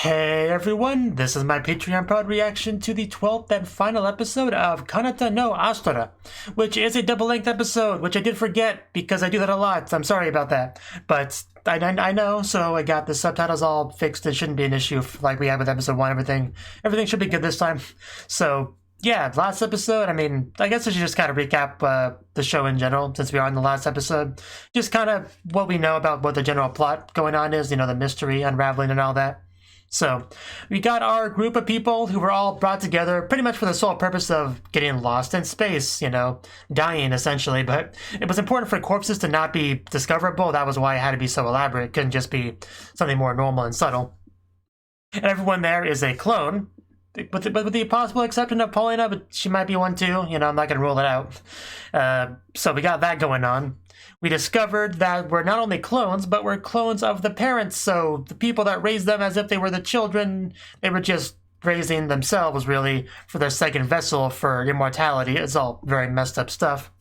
Hey everyone, this is my Patreon proud reaction to the 12th and final episode of Kanata no Astra, which is a double-length episode, which I did forget because I do that a lot. I'm sorry about that. But I know, so I got the subtitles all fixed. It shouldn't be an issue like we had with episode 1. Everything should be good this time. So yeah, last episode, I guess I should just kind of recap the show in general, since we are in the last episode. Just kind of what we know about what the general plot going on is, the mystery unraveling and all that. So, we got our group of people who were all brought together pretty much for the sole purpose of getting lost in space, dying essentially, but it was important for corpses to not be discoverable. That was why it had to be so elaborate. It couldn't just be something more normal and subtle. And everyone there is a clone, with the possible exception of Paulina, but she might be one too. I'm not going to rule it out. So we got that going on. We discovered that we're not only clones, but we're clones of the parents, so the people that raised them as if they were the children, they were just raising themselves, really, for their second vessel for immortality. It's all very messed up stuff.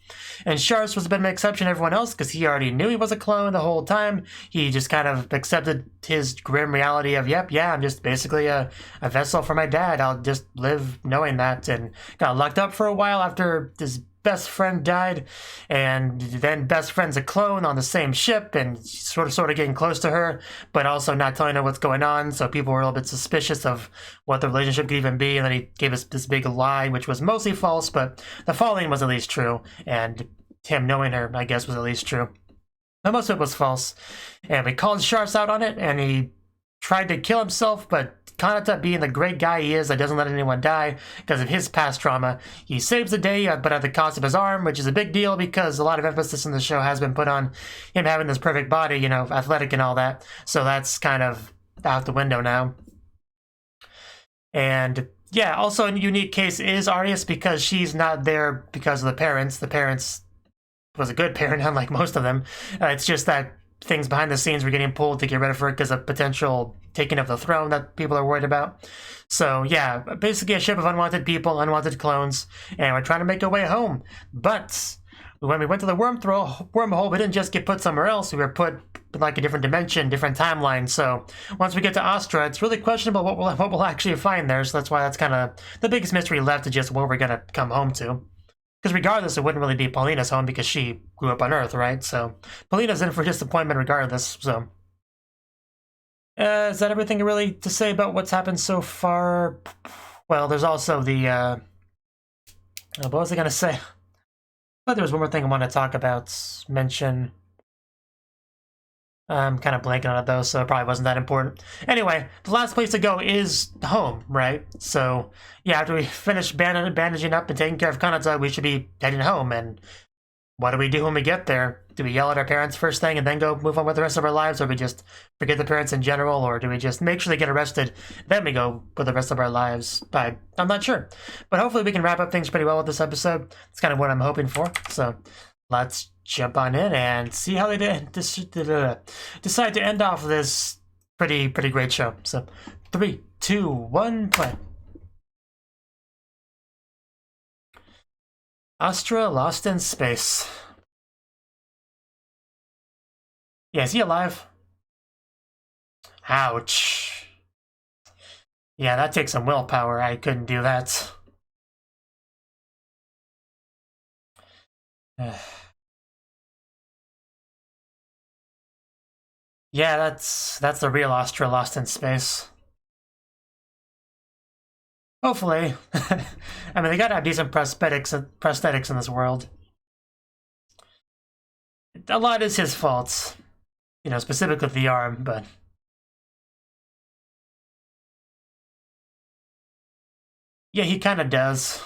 And Shars was a bit of an exception to everyone else, because he already knew he was a clone the whole time. He just kind of accepted his grim reality of, yep, yeah, I'm just basically a vessel for my dad. I'll just live knowing that, and got locked up for a while after his best friend died, and then best friend's a clone on the same ship and sort of getting close to her, but also not telling her what's going on, so people were a little bit suspicious of what the relationship could even be, and then he gave us this big lie, which was mostly false, but the falling was at least true, and him knowing her, I guess, was at least true. But most of it was false, and we called Sharps out on it, and he tried to kill himself, but Kanata, being the great guy he is that doesn't let anyone die because of his past trauma, he saves the day, but at the cost of his arm, which is a big deal because a lot of emphasis in the show has been put on him having this perfect body, athletic and all that. So that's kind of out the window now. And yeah, also a unique case is Arias, because she's not there because of the parents. The parents was a good parent, unlike most of them. It's just that things behind the scenes were getting pulled to get rid of her because of potential taking of the throne that people are worried about. So yeah, basically a ship of unwanted people, unwanted clones, and we're trying to make our way home. But when we went to the wormhole, we didn't just get put somewhere else. We were put in like a different dimension, different timeline. So once we get to Astra, it's really questionable what we'll actually find there. So that's why that's kind of the biggest mystery left, is just where we're gonna come home to. Because regardless, it wouldn't really be Paulina's home because she grew up on Earth, right? So Paulina's in for disappointment regardless, so. Is that everything really to say about what's happened so far? Well, there's also the, what was I going to say? I thought there was one more thing I want to talk about, mention. I'm kind of blanking on it though, so it probably wasn't that important. Anyway, the last place to go is home, right? So, yeah, after we finish bandaging up and taking care of Kanata, we should be heading home. And what do we do when we get there? Do we yell at our parents first thing and then go move on with the rest of our lives? Or do we just forget the parents in general? Or do we just make sure they get arrested, then we go with the rest of our lives? I'm not sure. But hopefully we can wrap up things pretty well with this episode. It's kind of what I'm hoping for. So let's jump on in and see how they decide to end off this pretty great show. So 3, 2, 1, play. Astra lost in space. Yeah, is he alive? Ouch. Yeah, that takes some willpower. I couldn't do that. Yeah, that's the real Astra lost in space. Hopefully. I mean, they gotta have decent prosthetics in this world. A lot is his fault. Specifically the arm, but... yeah, he kinda does.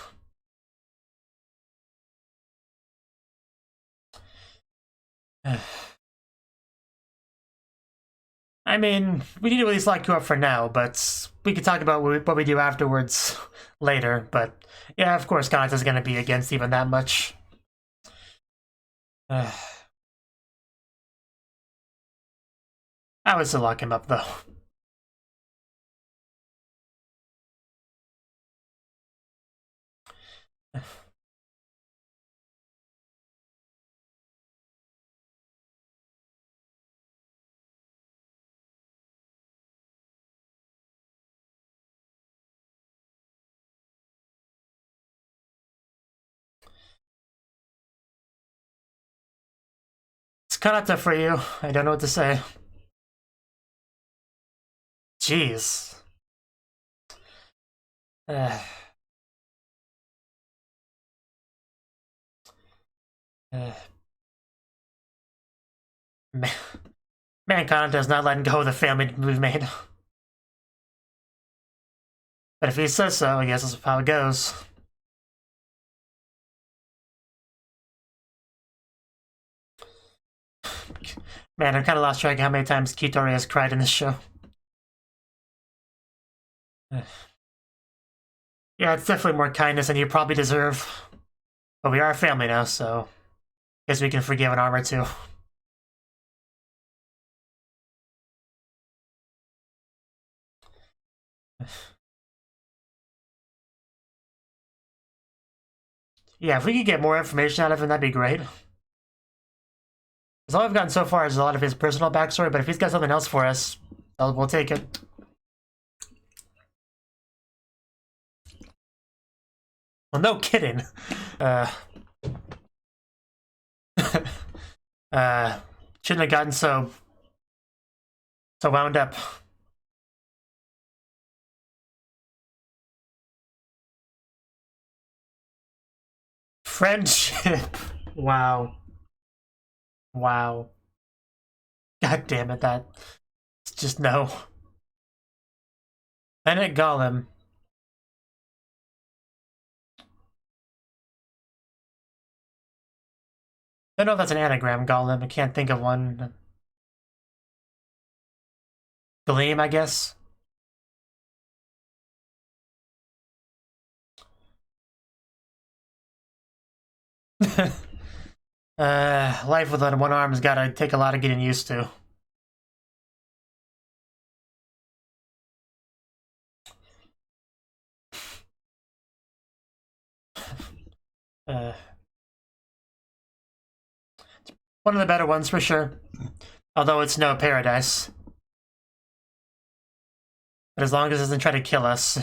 I mean, we need to at least lock you up for now, but we could talk about what we do afterwards later. But yeah, of course, Kanata's going to be against even that much. I would still lock him up, though. Kanata for you. I don't know what to say. Jeez. Man, Kanata's not letting go of the family we've made. But if he says so, I guess that's how it goes. Man, I've kind of lost track of how many times Kitori has cried in this show. Yeah, it's definitely more kindness than you probably deserve. But we are a family now, so I guess we can forgive an arm or two. Yeah, if we could get more information out of him, that'd be great. Because all I've gotten so far is a lot of his personal backstory, but if he's got something else for us, we'll take it. Well, no kidding. Shouldn't have gotten so wound up. Friendship. Wow. Wow. God damn it, that's just no. Bennett Gollum. I don't know if that's an anagram, Gollum. I can't think of one. Gleam, I guess. Life without one arm has gotta take a lot of getting used to. One of the better ones for sure. Although it's no paradise. But as long as it doesn't try to kill us.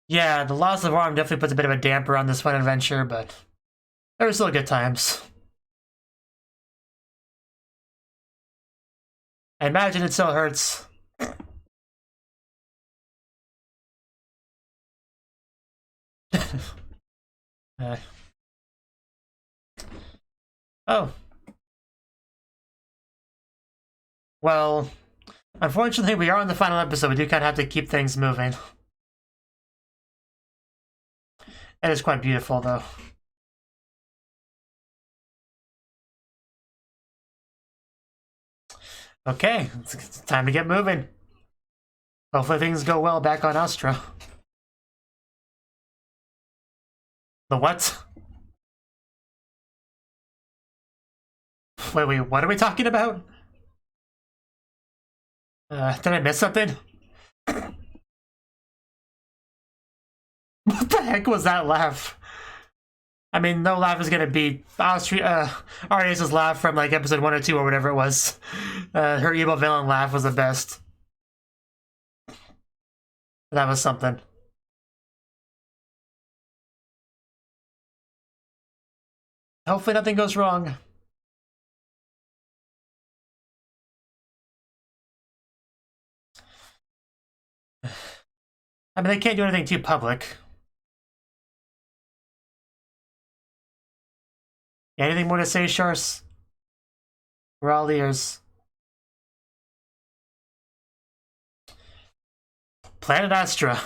Yeah, the loss of arm definitely puts a bit of a damper on this fun adventure, but there were still good times. I imagine it still hurts. Oh. Well, unfortunately, we are on the final episode. We do kind of have to keep things moving. It is quite beautiful, though. Okay, it's time to get moving. Hopefully things go well back on Astra. The what? Wait, what are we talking about? Did I miss something? What the heck was that laugh? I mean, no laugh is gonna beat Arias' laugh from like episode 1 or 2 or whatever it was. Her evil villain laugh was the best. That was something. Hopefully nothing goes wrong. I mean, they can't do anything too public. Anything more to say, Shars? We're all ears. Planet Astra.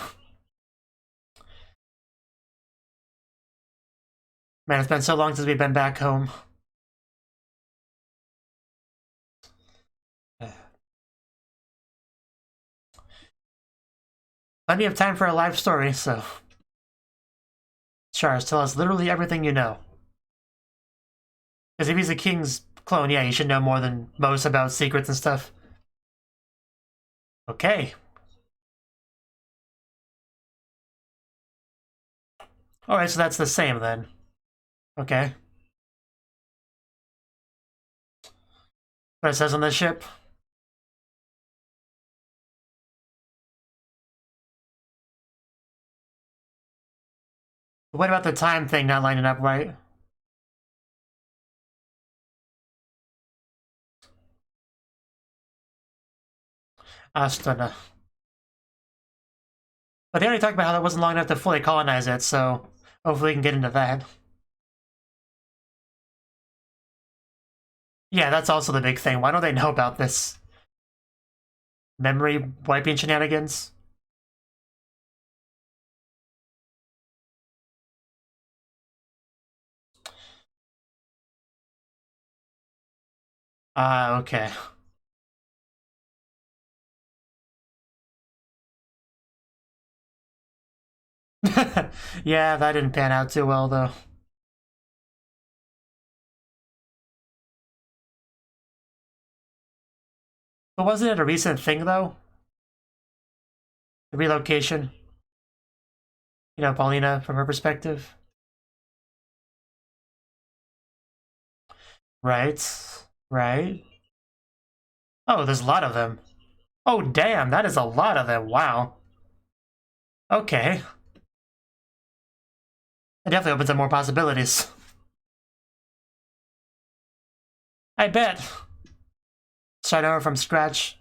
Man, it's been so long since we've been back home. Plenty of time for a life story, so... Shars, tell us literally everything you know. Because if he's a king's clone, yeah, you should know more than most about secrets and stuff. Okay. Alright, so that's the same then. Okay. What it says on the ship? What about the time thing not lining up right? Astra. But they already talked about how that wasn't long enough to fully colonize it, so hopefully we can get into that. Yeah, that's also the big thing. Why don't they know about this? Memory wiping shenanigans? Okay. Yeah, that didn't pan out too well, though. But wasn't it a recent thing, though? The relocation? You know, Paulina, from her perspective? Right. Right. Oh, there's a lot of them. Oh, damn, that is a lot of them. Wow. Okay. It definitely opens up more possibilities. I bet. Start over from scratch.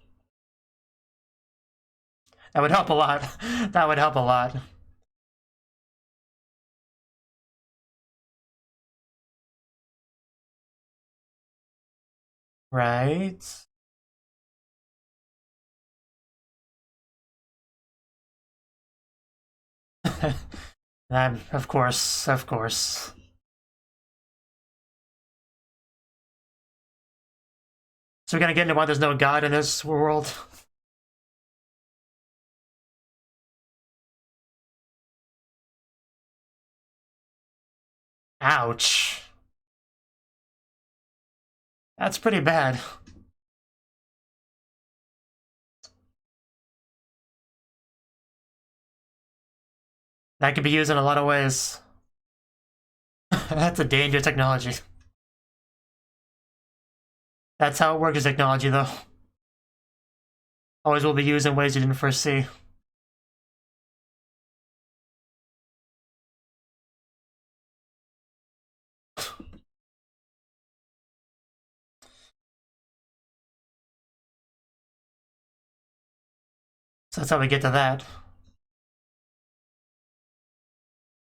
That would help a lot. That would help a lot. Right. Of course, of course. So we're gonna get into why there's no god in this world. Ouch. That's pretty bad. That could be used in a lot of ways. That's a dangerous technology. That's how it works with technology, though. Always will be used in ways you didn't foresee. So that's how we get to that.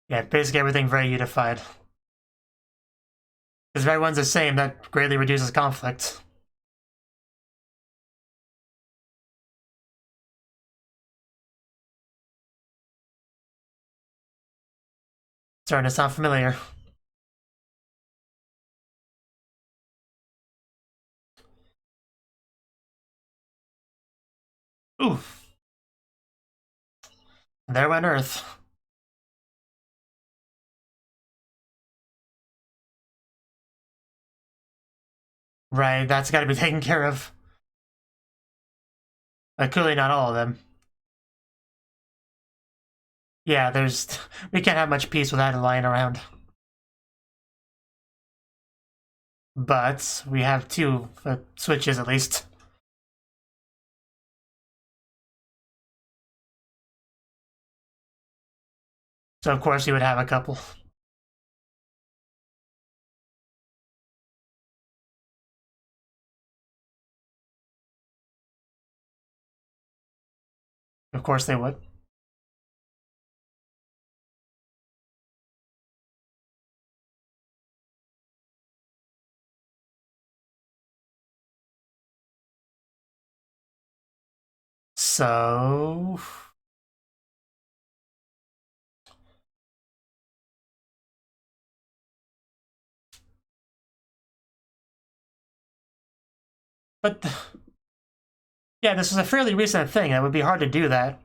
Yeah, basically everything very unified. Because if everyone's the same, that greatly reduces conflict. Starting to sound familiar. Oof. There went Earth. Right, that's gotta be taken care of. But clearly not all of them. Yeah, we can't have much peace without it lying around. But we have two switches at least. So of course you would have a couple. Of course they would. So... But... Yeah, this is a fairly recent thing. It would be hard to do that.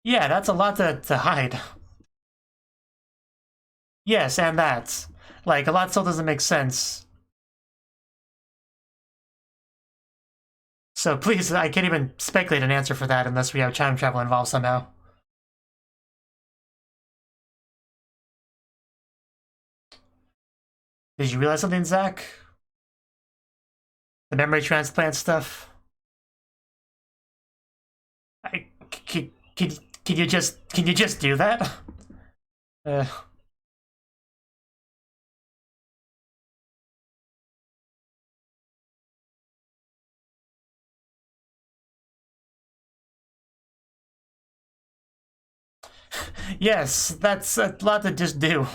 Yeah, that's a lot to hide. Yes, and that. Like, a lot still doesn't make sense. So please, I can't even speculate an answer for that unless we have time travel involved somehow. Did you realize something, Zach? The memory transplant stuff? Can you just do that? Yes, that's a lot to just do.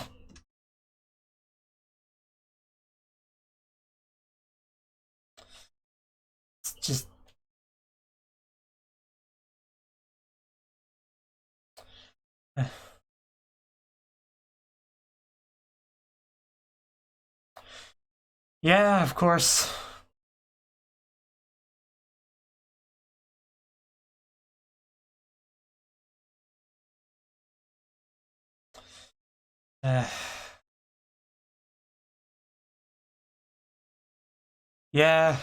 It's just... Yeah, of course. Yeah.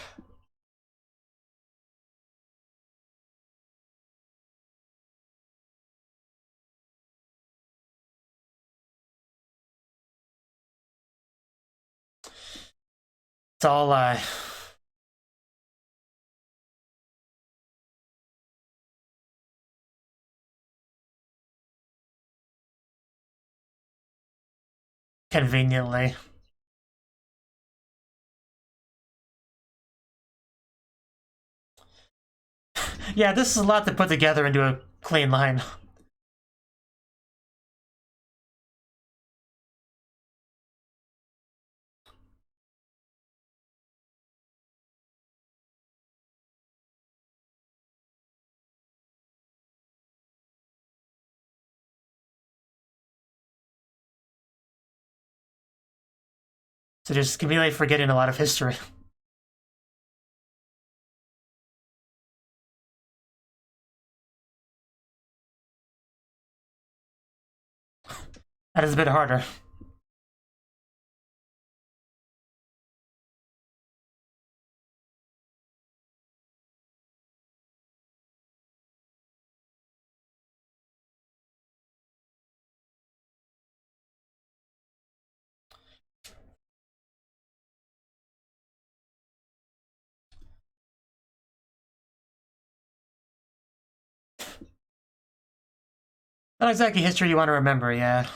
It's all conveniently. Yeah, this is a lot to put together into a clean line. So just conveniently forgetting a lot of history. That is a bit harder. Not exactly history you want to remember, yeah.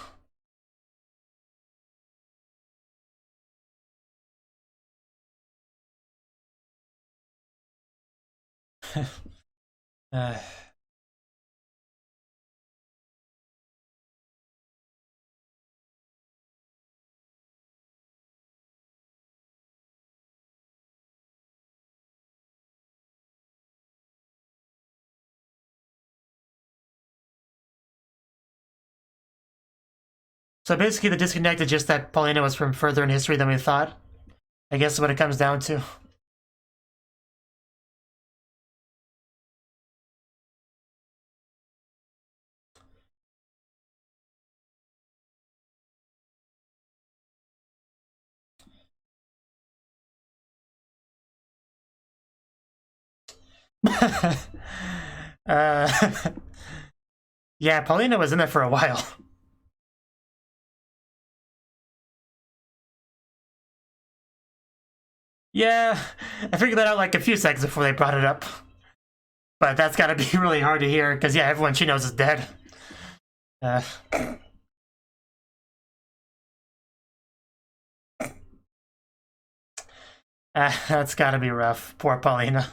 So basically the disconnect is just that Paulina was from further in history than we thought. I guess is what it comes down to. Yeah, Paulina was in there for a while. Yeah, I figured that out like a few seconds before they brought it up. But that's gotta be really hard to hear, because yeah, everyone she knows is dead. That's gotta be rough. Poor Paulina.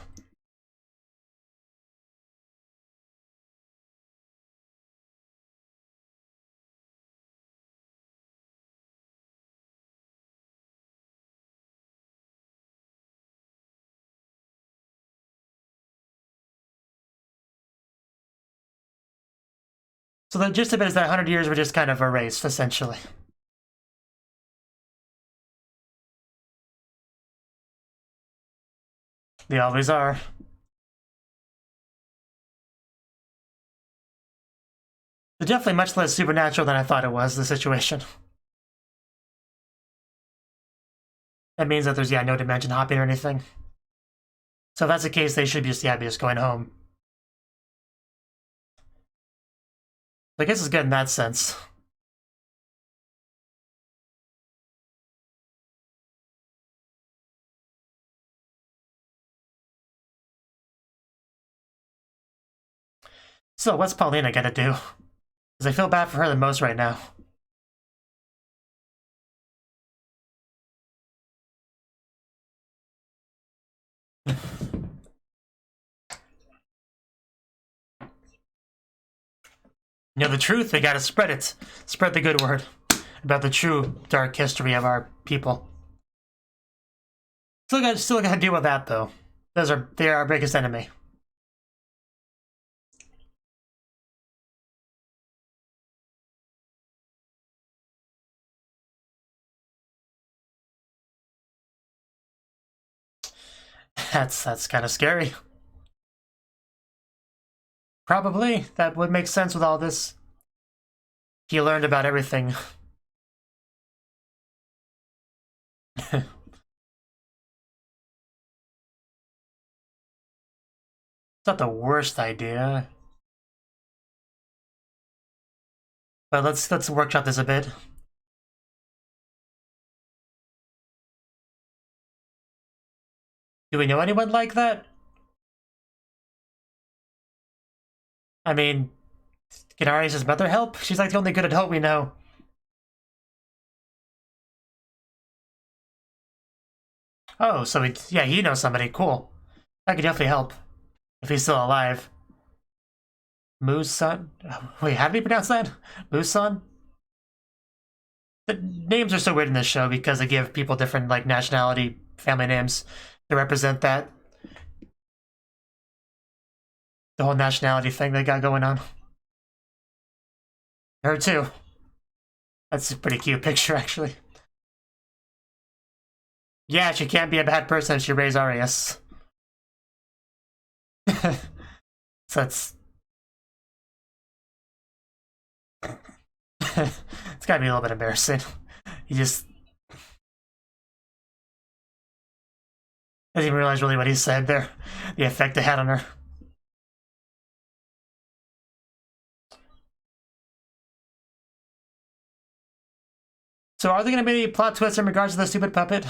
So the gist of it is that 100 years were just kind of erased, essentially. They always are. They're definitely much less supernatural than I thought it was, the situation. That means that there's, yeah, no dimension hopping or anything. So if that's the case, they should just, yeah, be just going home. I guess it's good in that sense. So what's Paulina gonna do? Because I feel bad for her the most right now. You know the truth, they gotta spread it. Spread the good word about the true dark history of our people. Still gotta deal with that though. They are our biggest enemy. That's kind of scary. Probably. That would make sense with all this. He learned about everything. It's not the worst idea. But let's workshop this a bit. Do we know anyone like that? I mean, can Arias' mother help? She's like the only good adult we know. Oh, so yeah, you know somebody. Cool. That could definitely help. If he's still alive. Musan? Wait, how do you pronounce that? Musan? The names are so weird in this show because they give people different, like, nationality, family names to represent that. The whole nationality thing they got going on. Her too. That's a pretty cute picture, actually. Yeah, she can't be a bad person if she raised Arias. So that's... it's gotta be a little bit embarrassing. You just... doesn't even realize really what he said there. The effect it had on her. So are there gonna be any plot twists in regards to the stupid puppet?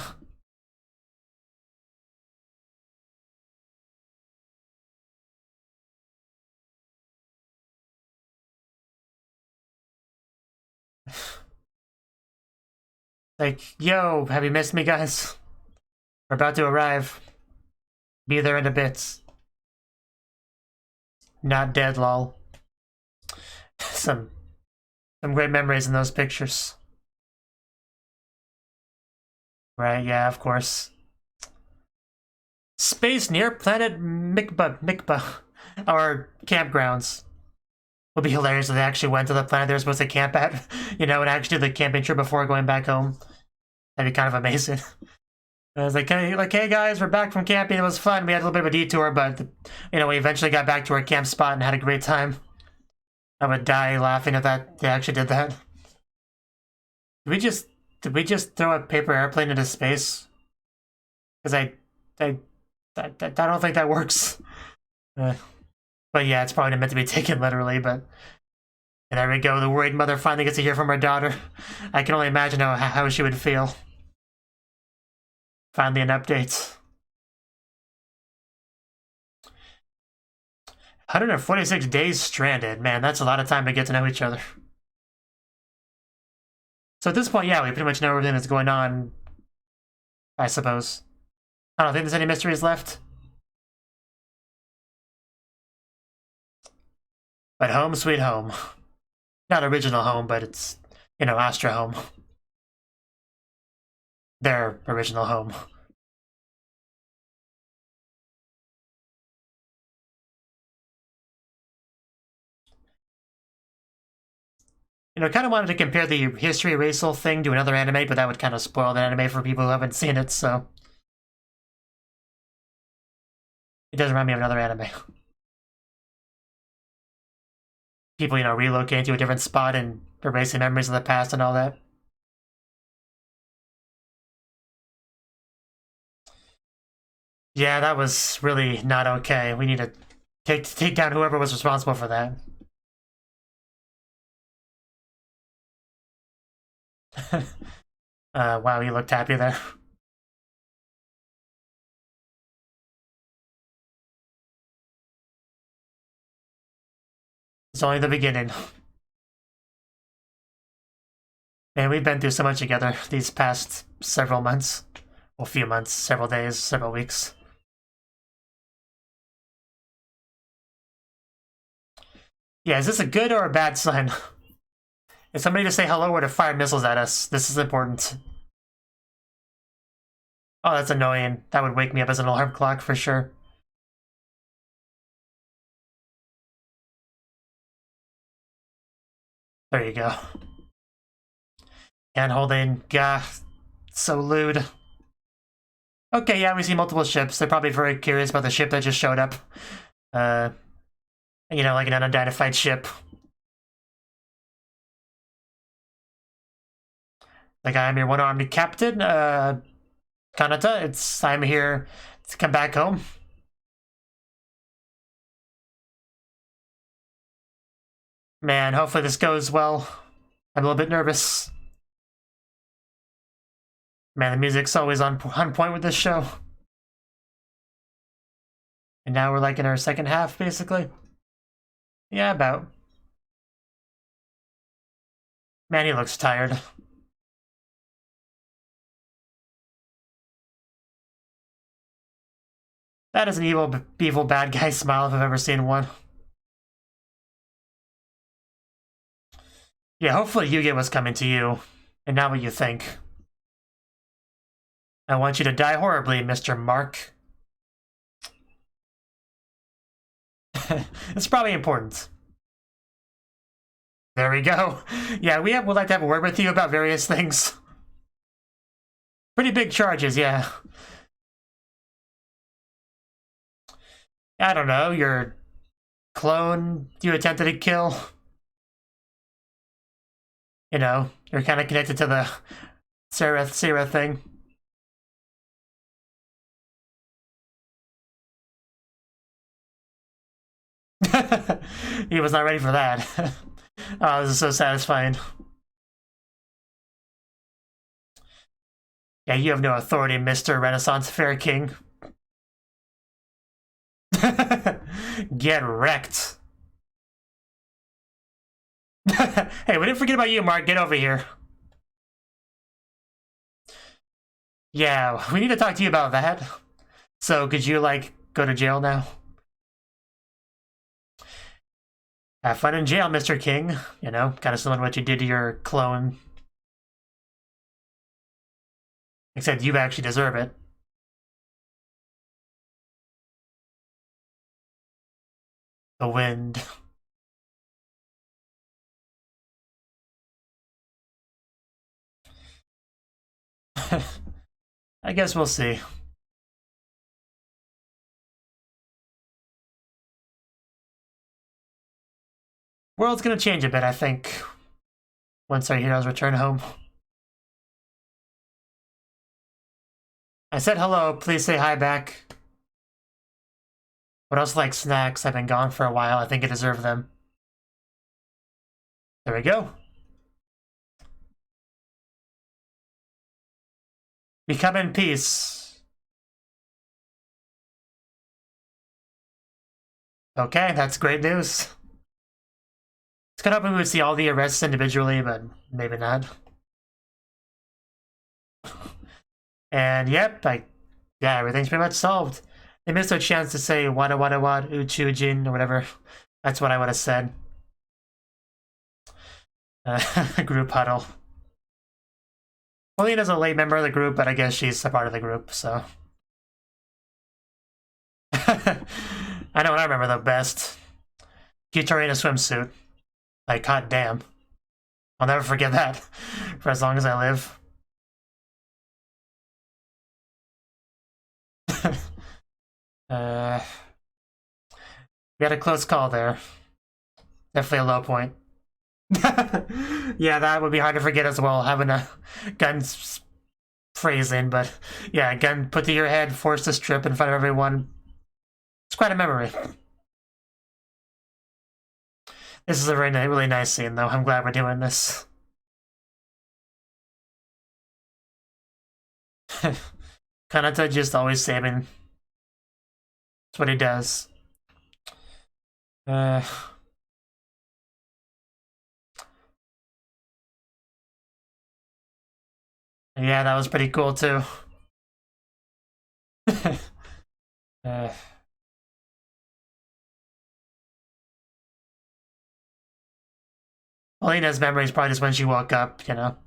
Like, yo, have you missed me, guys? We're about to arrive. Be there in a bit. Not dead, lol. Some great memories in those pictures. Right, yeah, of course. Space near planet Mikba, our campgrounds. Would be hilarious if they actually went to the planet they were supposed to camp at, you know, and actually did the camping trip before going back home. That'd be kind of amazing. I was like, hey guys, we're back from camping. It was fun. We had a little bit of a detour, but you know, we eventually got back to our camp spot and had a great time. I would die laughing if they actually did that. Did we just throw a paper airplane into space? Because I don't think that works. But yeah, it's probably not meant to be taken literally, but... And there we go, the worried mother finally gets to hear from her daughter. I can only imagine how she would feel. Finally an update. 146 days stranded. Man, that's a lot of time to get to know each other. So at this point, yeah, we pretty much know everything that's going on, I suppose. I don't think there's any mysteries left. But home sweet home. Not original home, but it's, you know, Astra home. Their original home. You know, kind of wanted to compare the history racial thing to another anime, but that would kind of spoil the anime for people who haven't seen it, so... It does remind me of another anime. People, you know, relocating to a different spot and erasing memories of the past and all that. Yeah, that was really not okay. We need to take down whoever was responsible for that. Wow, you looked happy there. It's only the beginning. Man, we've been through so much together these past several months. Well, few months, several days, several weeks. Yeah, is this a good or a bad sign? Is somebody to say hello or to fire missiles at us? This is important. Oh, that's annoying. That would wake me up as an alarm clock for sure. There you go. And holding. Gah. So lewd. Okay, yeah, we see multiple ships. They're probably very curious about the ship that just showed up. You know, like an unidentified ship. Like, I'm your one-armed captain, Kanata. I'm here to come back home. Man, hopefully this goes well. I'm a little bit nervous. Man, the music's always on point with this show. And now we're like in our second half, basically. Yeah, about. Man, he looks tired. That is an evil bad guy smile if I've ever seen one. Yeah, hopefully you get what's coming to you, and not what you think. I want you to die horribly, Mr. Mark. It's probably important. There we go. Yeah, would like to have a word with you about various things. Pretty big charges, yeah. I don't know, your clone you attempted to kill. You know, you're kind of connected to the Sarah thing. He was not ready for that. Oh, this is so satisfying. Yeah, you have no authority, Mr. Renaissance Fair King. Get wrecked. Hey, we didn't forget about you, Mark. Get over here. Yeah, we need to talk to you about that. So, could you, like, go to jail now? Have fun in jail, Mr. King. You know, kind of similar to what you did to your clone. Except you actually deserve it. The wind. I guess we'll see. World's gonna change a bit, I think, once our heroes return home. I said hello, please say hi back. What else like snacks? I've been gone for a while, I think I deserve them. There we go. We come in peace. Okay, that's great news. It's kind of hoping we would see all the arrests individually, but maybe not. And yep, yeah, everything's pretty much solved. They missed their chance to say wada uchujin or whatever. That's what I would have said. Group huddle. Pauline a late member of the group, but I guess she's a part of the group, so. I know what I remember the best. Kitori in a swimsuit. Like, god damn. I'll never forget that for as long as I live. We had a close call there. Definitely a low point. Yeah, that would be hard to forget as well, having a gun phrasing, but yeah, gun put to your head, forced to strip in front of everyone. It's quite a memory. This is a really nice scene, though. I'm glad we're doing this. Kanata just always saving. That's what he does. Yeah, that was pretty cool too. Alina's memory is probably just when she woke up, you know.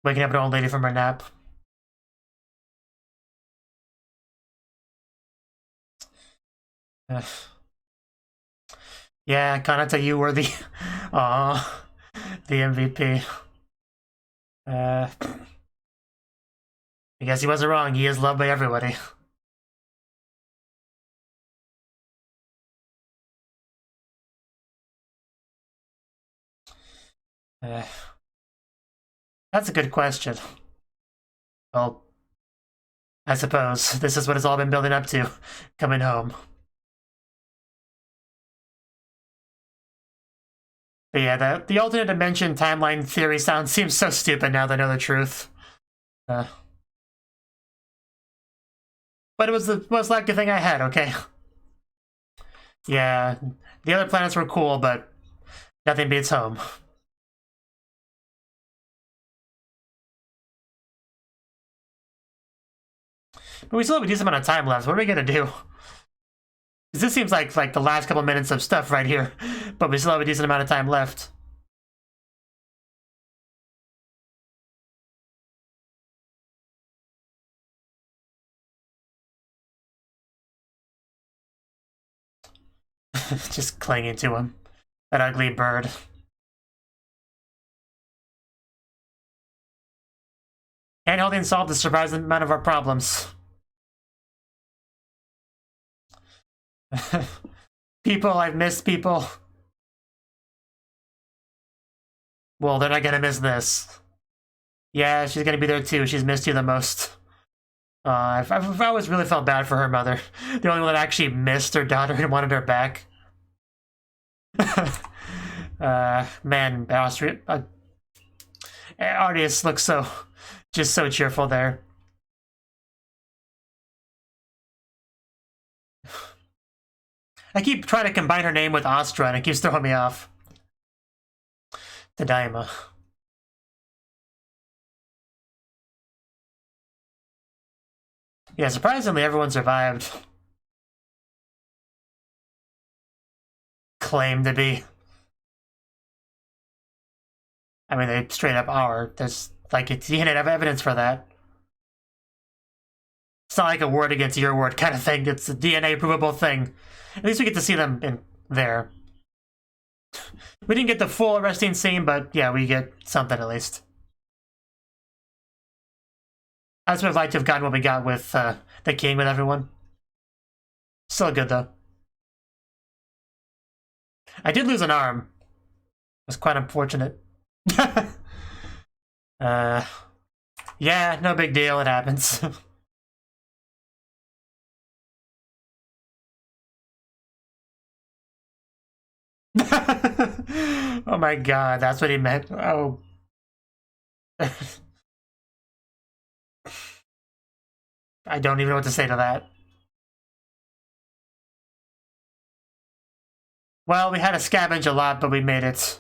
Waking up an old lady from her nap. Yeah, Kanata, you were the... Aww. The MVP. I guess he wasn't wrong. He is loved by everybody. That's a good question. Well, I suppose this is what it's all been building up to. Coming home. But yeah, the alternate dimension timeline theory seems so stupid now that I know the truth. But it was the most likely thing I had, okay? Yeah, the other planets were cool, but nothing beats home. But we still have a decent amount of time left. What are we gonna do? This seems like the last couple minutes of stuff right here, but we still have a decent amount of time left. Just clinging to him. That ugly bird. Handholding solved a surprising amount of our problems. People, I've missed people. Well, they're not gonna miss this. Yeah, she's gonna be there too. She's missed you the most. I've always really felt bad for her mother. The only one that actually missed her daughter and wanted her back. Man, Artius looks just so cheerful there. I keep trying to combine her name with Astra and it keeps throwing me off. Tadaima. Yeah, surprisingly, everyone survived. Claim to be. I mean, they straight up are. There's, like, you didn't have evidence for that. It's not like a word against your word kind of thing. It's a DNA provable thing. At least we get to see them in there. We didn't get the full arresting scene, but yeah, we get something at least. I just would have liked to have gotten what we got with the king with everyone. Still good though. I did lose an arm. It was quite unfortunate. Yeah, no big deal. It happens. Oh my god, that's what he meant. Oh. I don't even know what to say to that. Well, we had to scavenge a lot, but we made it.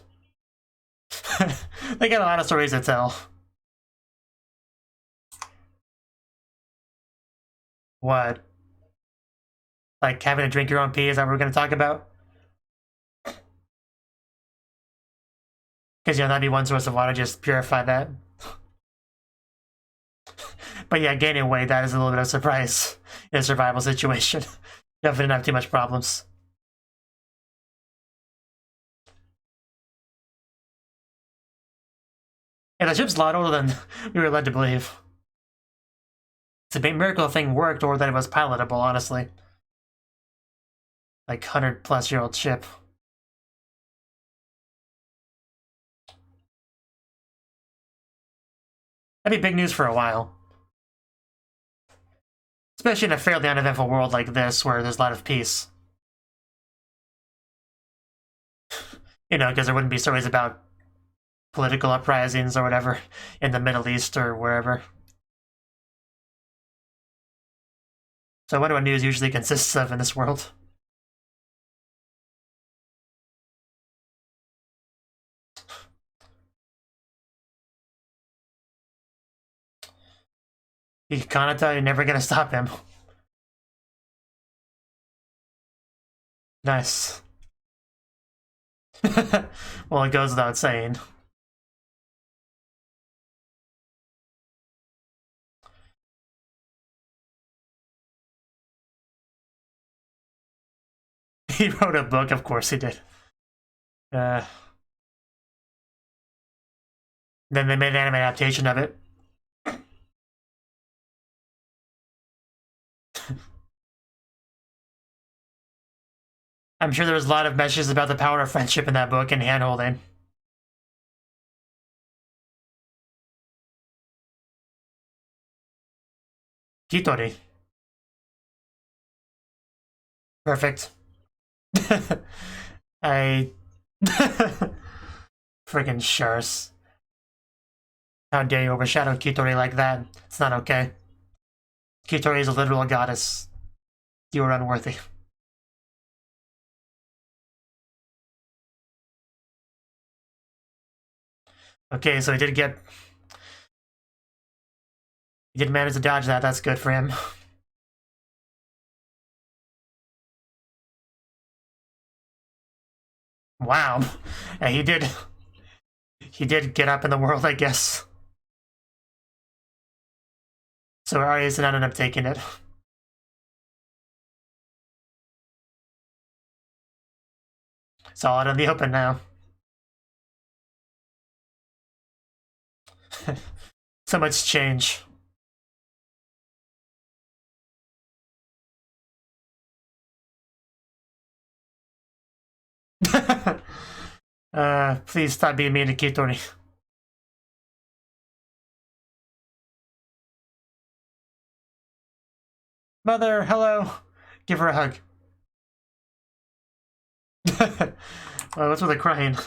They got a lot of stories to tell. What? Like having to drink your own pee? Is that what we're going to talk about? Because, that'd be one source of water, just purify that. But yeah, gaining weight, that is a little bit of a surprise in a survival situation. Definitely didn't have too much problems. Yeah, the ship's a lot older than we were led to believe. It's a big miracle the thing worked or that it was pilotable, honestly. Like 100-plus-year-old ship. That'd be big news for a while. Especially in a fairly uneventful world like this, where there's a lot of peace. Because there wouldn't be stories about political uprisings or whatever in the Middle East or wherever. So I wonder what news usually consists of in this world. Kanata, you're never gonna stop him. Nice. Well, it goes without saying. He wrote a book, of course he did. Then they made an anime adaptation of it. I'm sure there was a lot of messages about the power of friendship in that book and hand-holding. Kitori. Perfect. I... Friggin' Shurs. How dare you overshadow Kitori like that? It's not okay. Kitori is a literal goddess. You are unworthy. Okay, so he did manage to dodge that. That's good for him. Wow. Yeah, he did get up in the world, I guess. So Arias ended up taking it. It's all out in the open now. So much change. Please stop being mean to Kitori. Mother, hello. Give her a hug. Well, what's with the crying?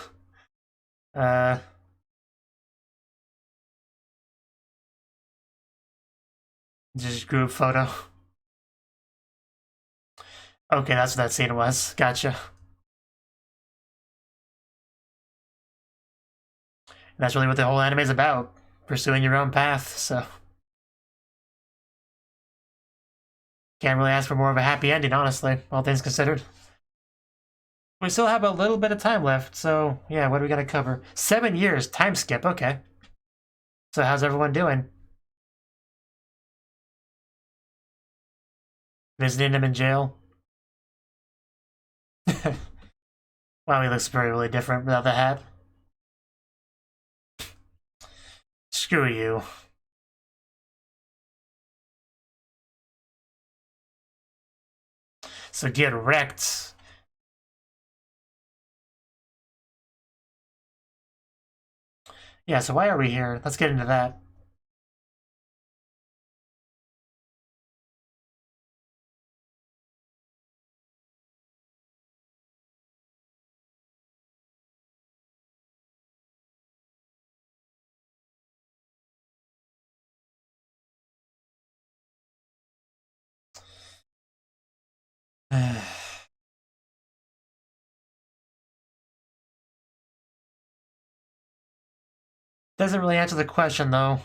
Just group photo. Okay, that's what that scene was. Gotcha. And that's really what the whole anime is about. Pursuing your own path, so... Can't really ask for more of a happy ending, honestly, all things considered. We still have a little bit of time left, so yeah, what are we gonna cover? 7 years, time skip, okay. So how's everyone doing? Visiting him in jail? Wow, he looks really different without the hat. Screw you. So get wrecked. Yeah, so why are we here? Let's get into that. Doesn't really answer the question, though.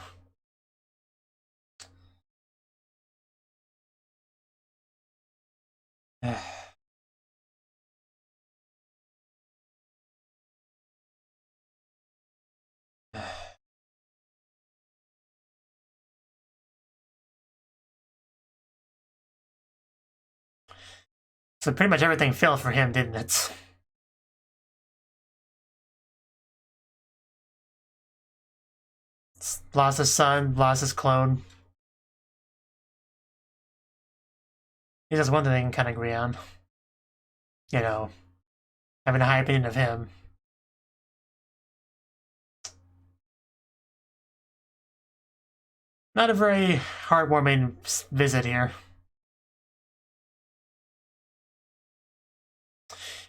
So pretty much everything failed for him, didn't it? Lost his son, lost his clone. He does one thing they can kind of agree on. You know, having a high opinion of him. Not a very heartwarming visit here.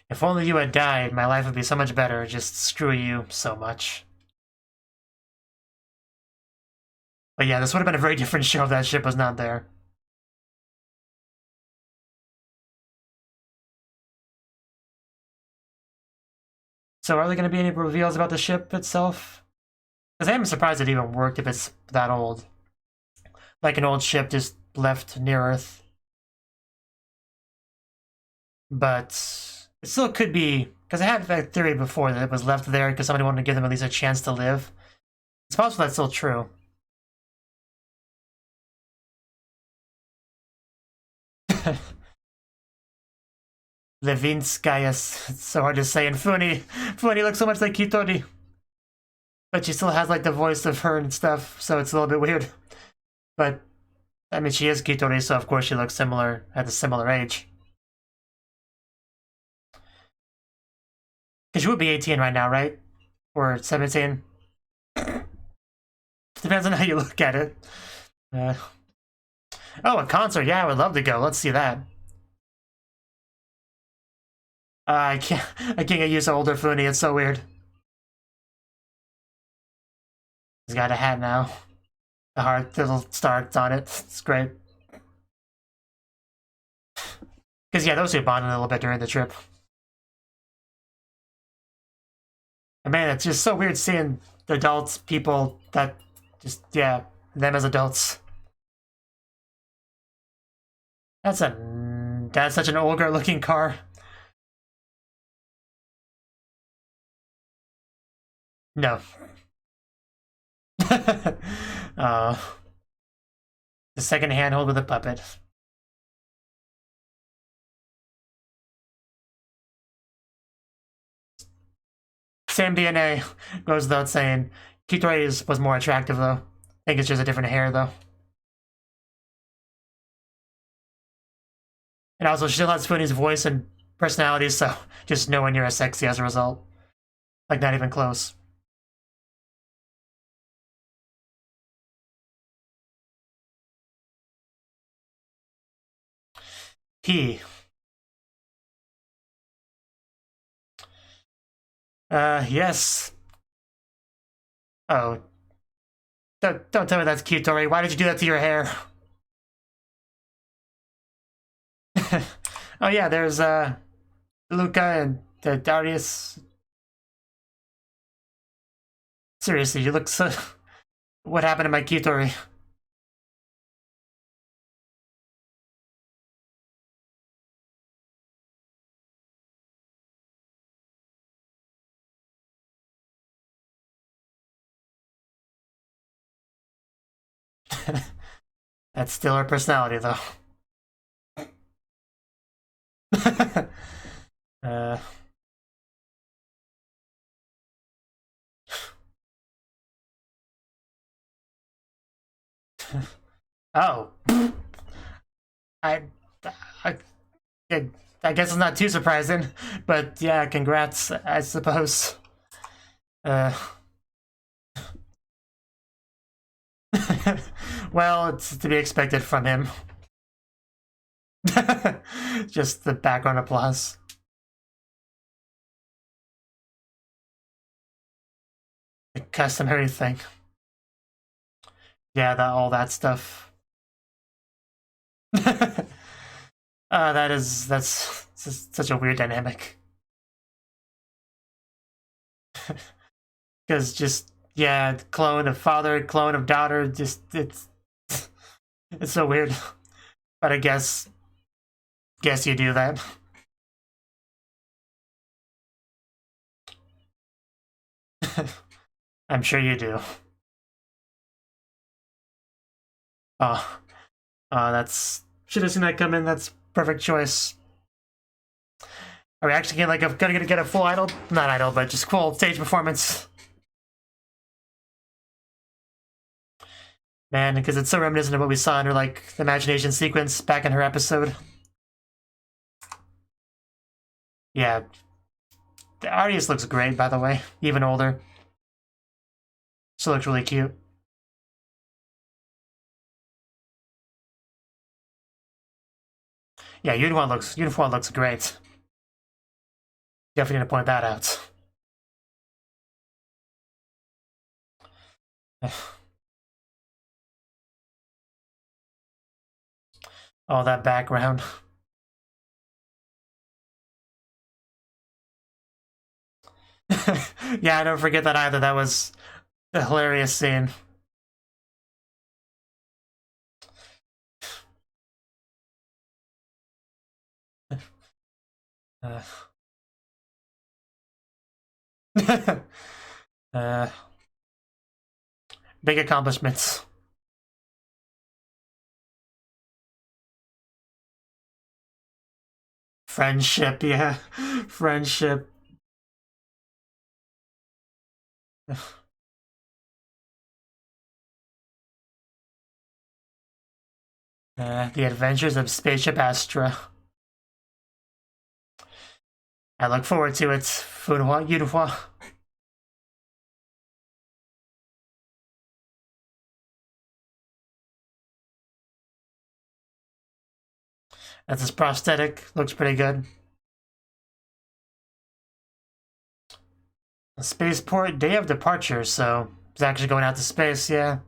If only you had died, my life would be so much better. Just screw you so much. But yeah, this would have been a very different show if that ship was not there. So are there going to be any reveals about the ship itself? Because I am surprised it even worked if it's that old. like an old ship just left near Earth. But it still could be, because I had that theory before that it was left there because somebody wanted to give them at least a chance to live. It's possible that's still true. Levinskaya, it's so hard to say. And Funi looks so much like Kitori. But she still has like the voice of her and stuff, so it's a little bit weird. But, I mean, she is Kitori, so of course she looks similar, at a similar age. Because she would be 18 right now, right? Or 17? Depends on how you look at it. Oh, a concert. Yeah, I would love to go. Let's see that. I can't get used to older Funi. It's so weird. He's got a hat now. The heart, little stars on it. It's great. Because, yeah, those two bonded a little bit during the trip. And man, it's just so weird seeing the adults, people that just, yeah, them as adults. That's such an ogre-looking car. No. The second handhold with a puppet. Same DNA, goes without saying. Kitori was more attractive though. I think it's just a different hair though. And also, she still has Funi's voice and personality, so just knowing you're as sexy as a result. Like, not even close. P. Yes. Oh. Don't tell me that's cute, Tori. Why did you do that to your hair? Oh yeah, there's, Luca and Darius. Seriously, you look so... What happened to my Kitori? That's still her personality, though. Oh. I, I, I guess it's not too surprising, but yeah, congrats, I suppose. Well, it's to be expected from him. Just the background applause. The customary thing. Yeah, all that stuff. That's such a weird dynamic. Because just, yeah, clone of father, clone of daughter, just, it's so weird. But I guess you do that. I'm sure you do. Oh, that's, should have seen that come in. That's perfect choice. Are we actually gonna get a full idol? Not idol, but just full stage performance. Man, because it's so reminiscent of what we saw in her, like, the imagination sequence back in her episode. Yeah. The Arius looks great, by the way. Even older. She looks really cute. Yeah, Uniform looks great. Definitely need to point that out. Oh, that background. Yeah, I don't forget that either. That was a hilarious scene. Uh, uh, big accomplishments. Friendship, yeah. Friendship. The Adventures of Spaceship Astra. I look forward to it. Funhua Yunhua. That's his prosthetic. Looks pretty good. A spaceport, day of departure, so he's actually going out to space, yeah.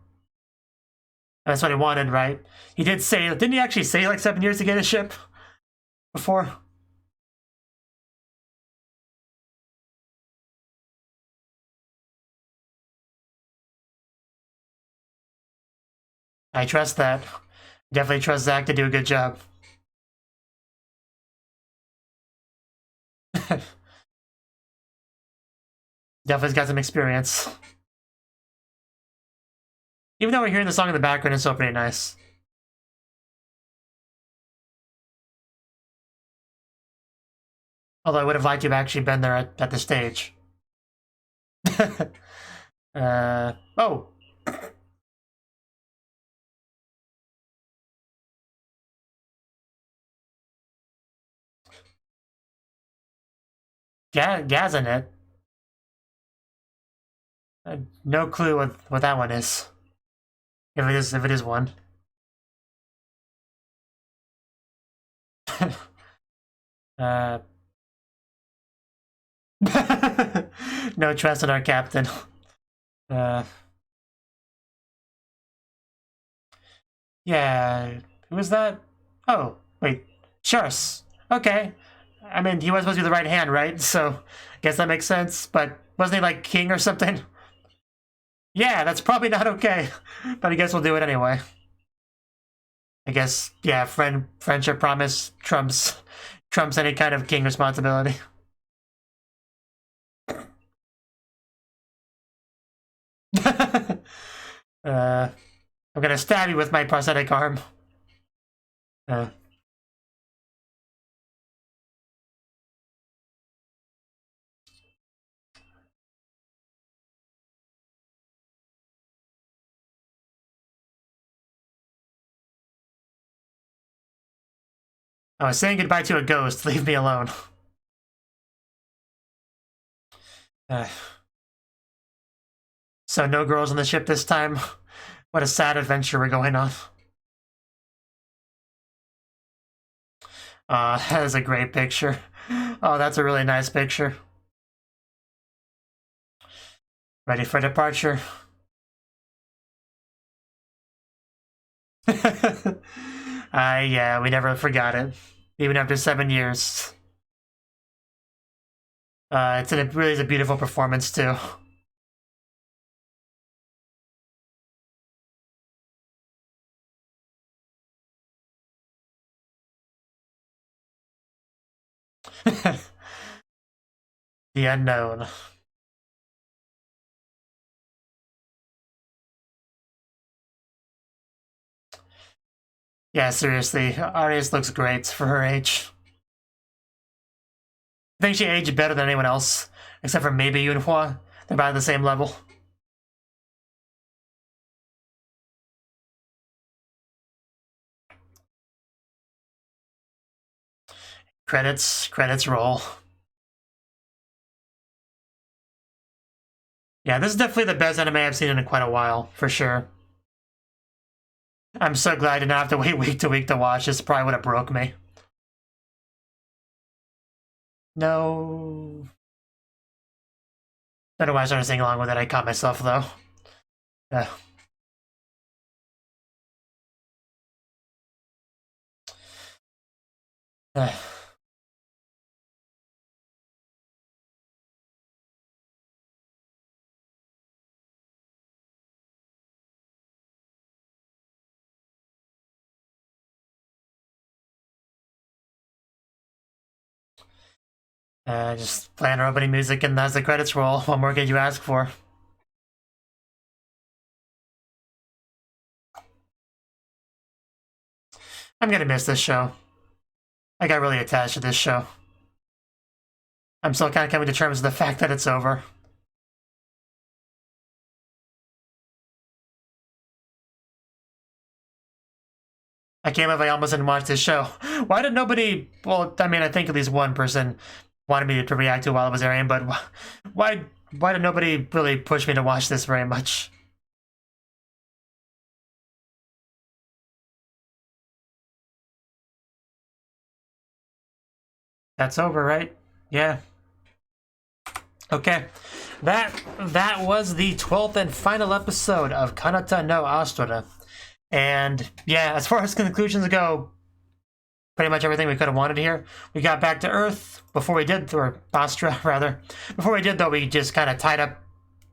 That's what he wanted, right? He did say, didn't he actually say like 7 years to get a ship before? I trust that. Definitely trust Zach to do a good job. Definitely's got some experience. Even though we're hearing the song in the background, it's still pretty nice. Although I would have liked to have actually been there at the stage. Oh. Gazanet. No clue what that one is. If it is one. uh, no trust in our captain. Yeah, who was that? Oh, wait, Shurs. Okay. I mean, he was supposed to be the right hand, right? So, I guess that makes sense. But wasn't he like king or something? Yeah, that's probably not okay. But I guess we'll do it anyway. I guess, yeah, friendship promise trumps any kind of king responsibility. I'm gonna stab you with my prosthetic arm. Uh, I was saying goodbye to a ghost. Leave me alone. Uh, so no girls on the ship this time. What a sad adventure we're going on. That is a great picture. Oh, that's a really nice picture. Ready for departure. Yeah, we never forgot it. Even after 7 years. It really is a beautiful performance, too. The unknown. Yeah, seriously, Arias looks great for her age. I think she aged better than anyone else, except for maybe Yunhua. They're about the same level. Credits roll. Yeah, this is definitely the best anime I've seen in quite a while, for sure. I'm so glad I didn't have to wait week to week to watch. This probably would have broke me. No. I don't know why I started singing along with it. I caught myself, though. Uh. Uh. Just playing our opening music and as the credits roll. What more could you ask for? I'm gonna miss this show. I got really attached to this show. I'm still kind of coming to terms with the fact that it's over. I can't believe I almost didn't watch this show. Why did nobody... Well, I mean, I think at least one person wanted me to react to it while it was airing, but why did nobody really push me to watch this very much? That's over, right? Yeah. Okay. That was the 12th and final episode of Kanata no Astra. And yeah, as far as conclusions go, pretty much everything we could have wanted here. We got back to Earth before we did, or Astra rather. Before we did though, we just kind of tied up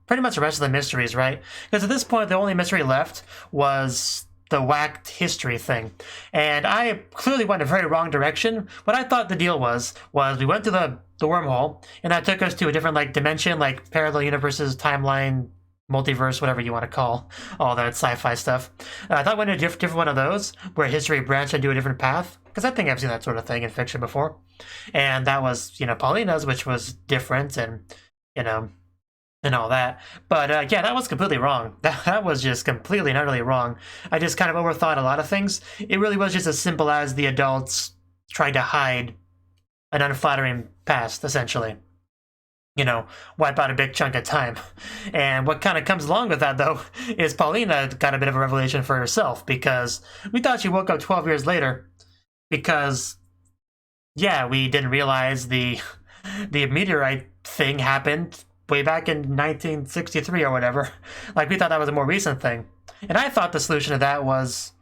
pretty much the rest of the mysteries, right? Because at this point, the only mystery left was the whacked history thing. And I clearly went a very wrong direction. What I thought the deal was we went to the wormhole, and that took us to a different like dimension, like parallel universes, timeline, multiverse, whatever you want to call all that sci-fi stuff. I thought we went to a different one of those, where history branched into a different path, because I think I've seen that sort of thing in fiction before. And that was, Paulina's, which was different, and, and all that. But yeah, that was completely wrong. That was just completely and utterly wrong. I just kind of overthought a lot of things. It really was just as simple as the adults trying to hide an unflattering past, essentially. Wipe out a big chunk of time. And what kind of comes along with that, though, is Paulina got a bit of a revelation for herself, because we thought she woke up 12 years later, because, yeah, we didn't realize the meteorite thing happened way back in 1963 or whatever. Like, we thought that was a more recent thing. And I thought the solution to that was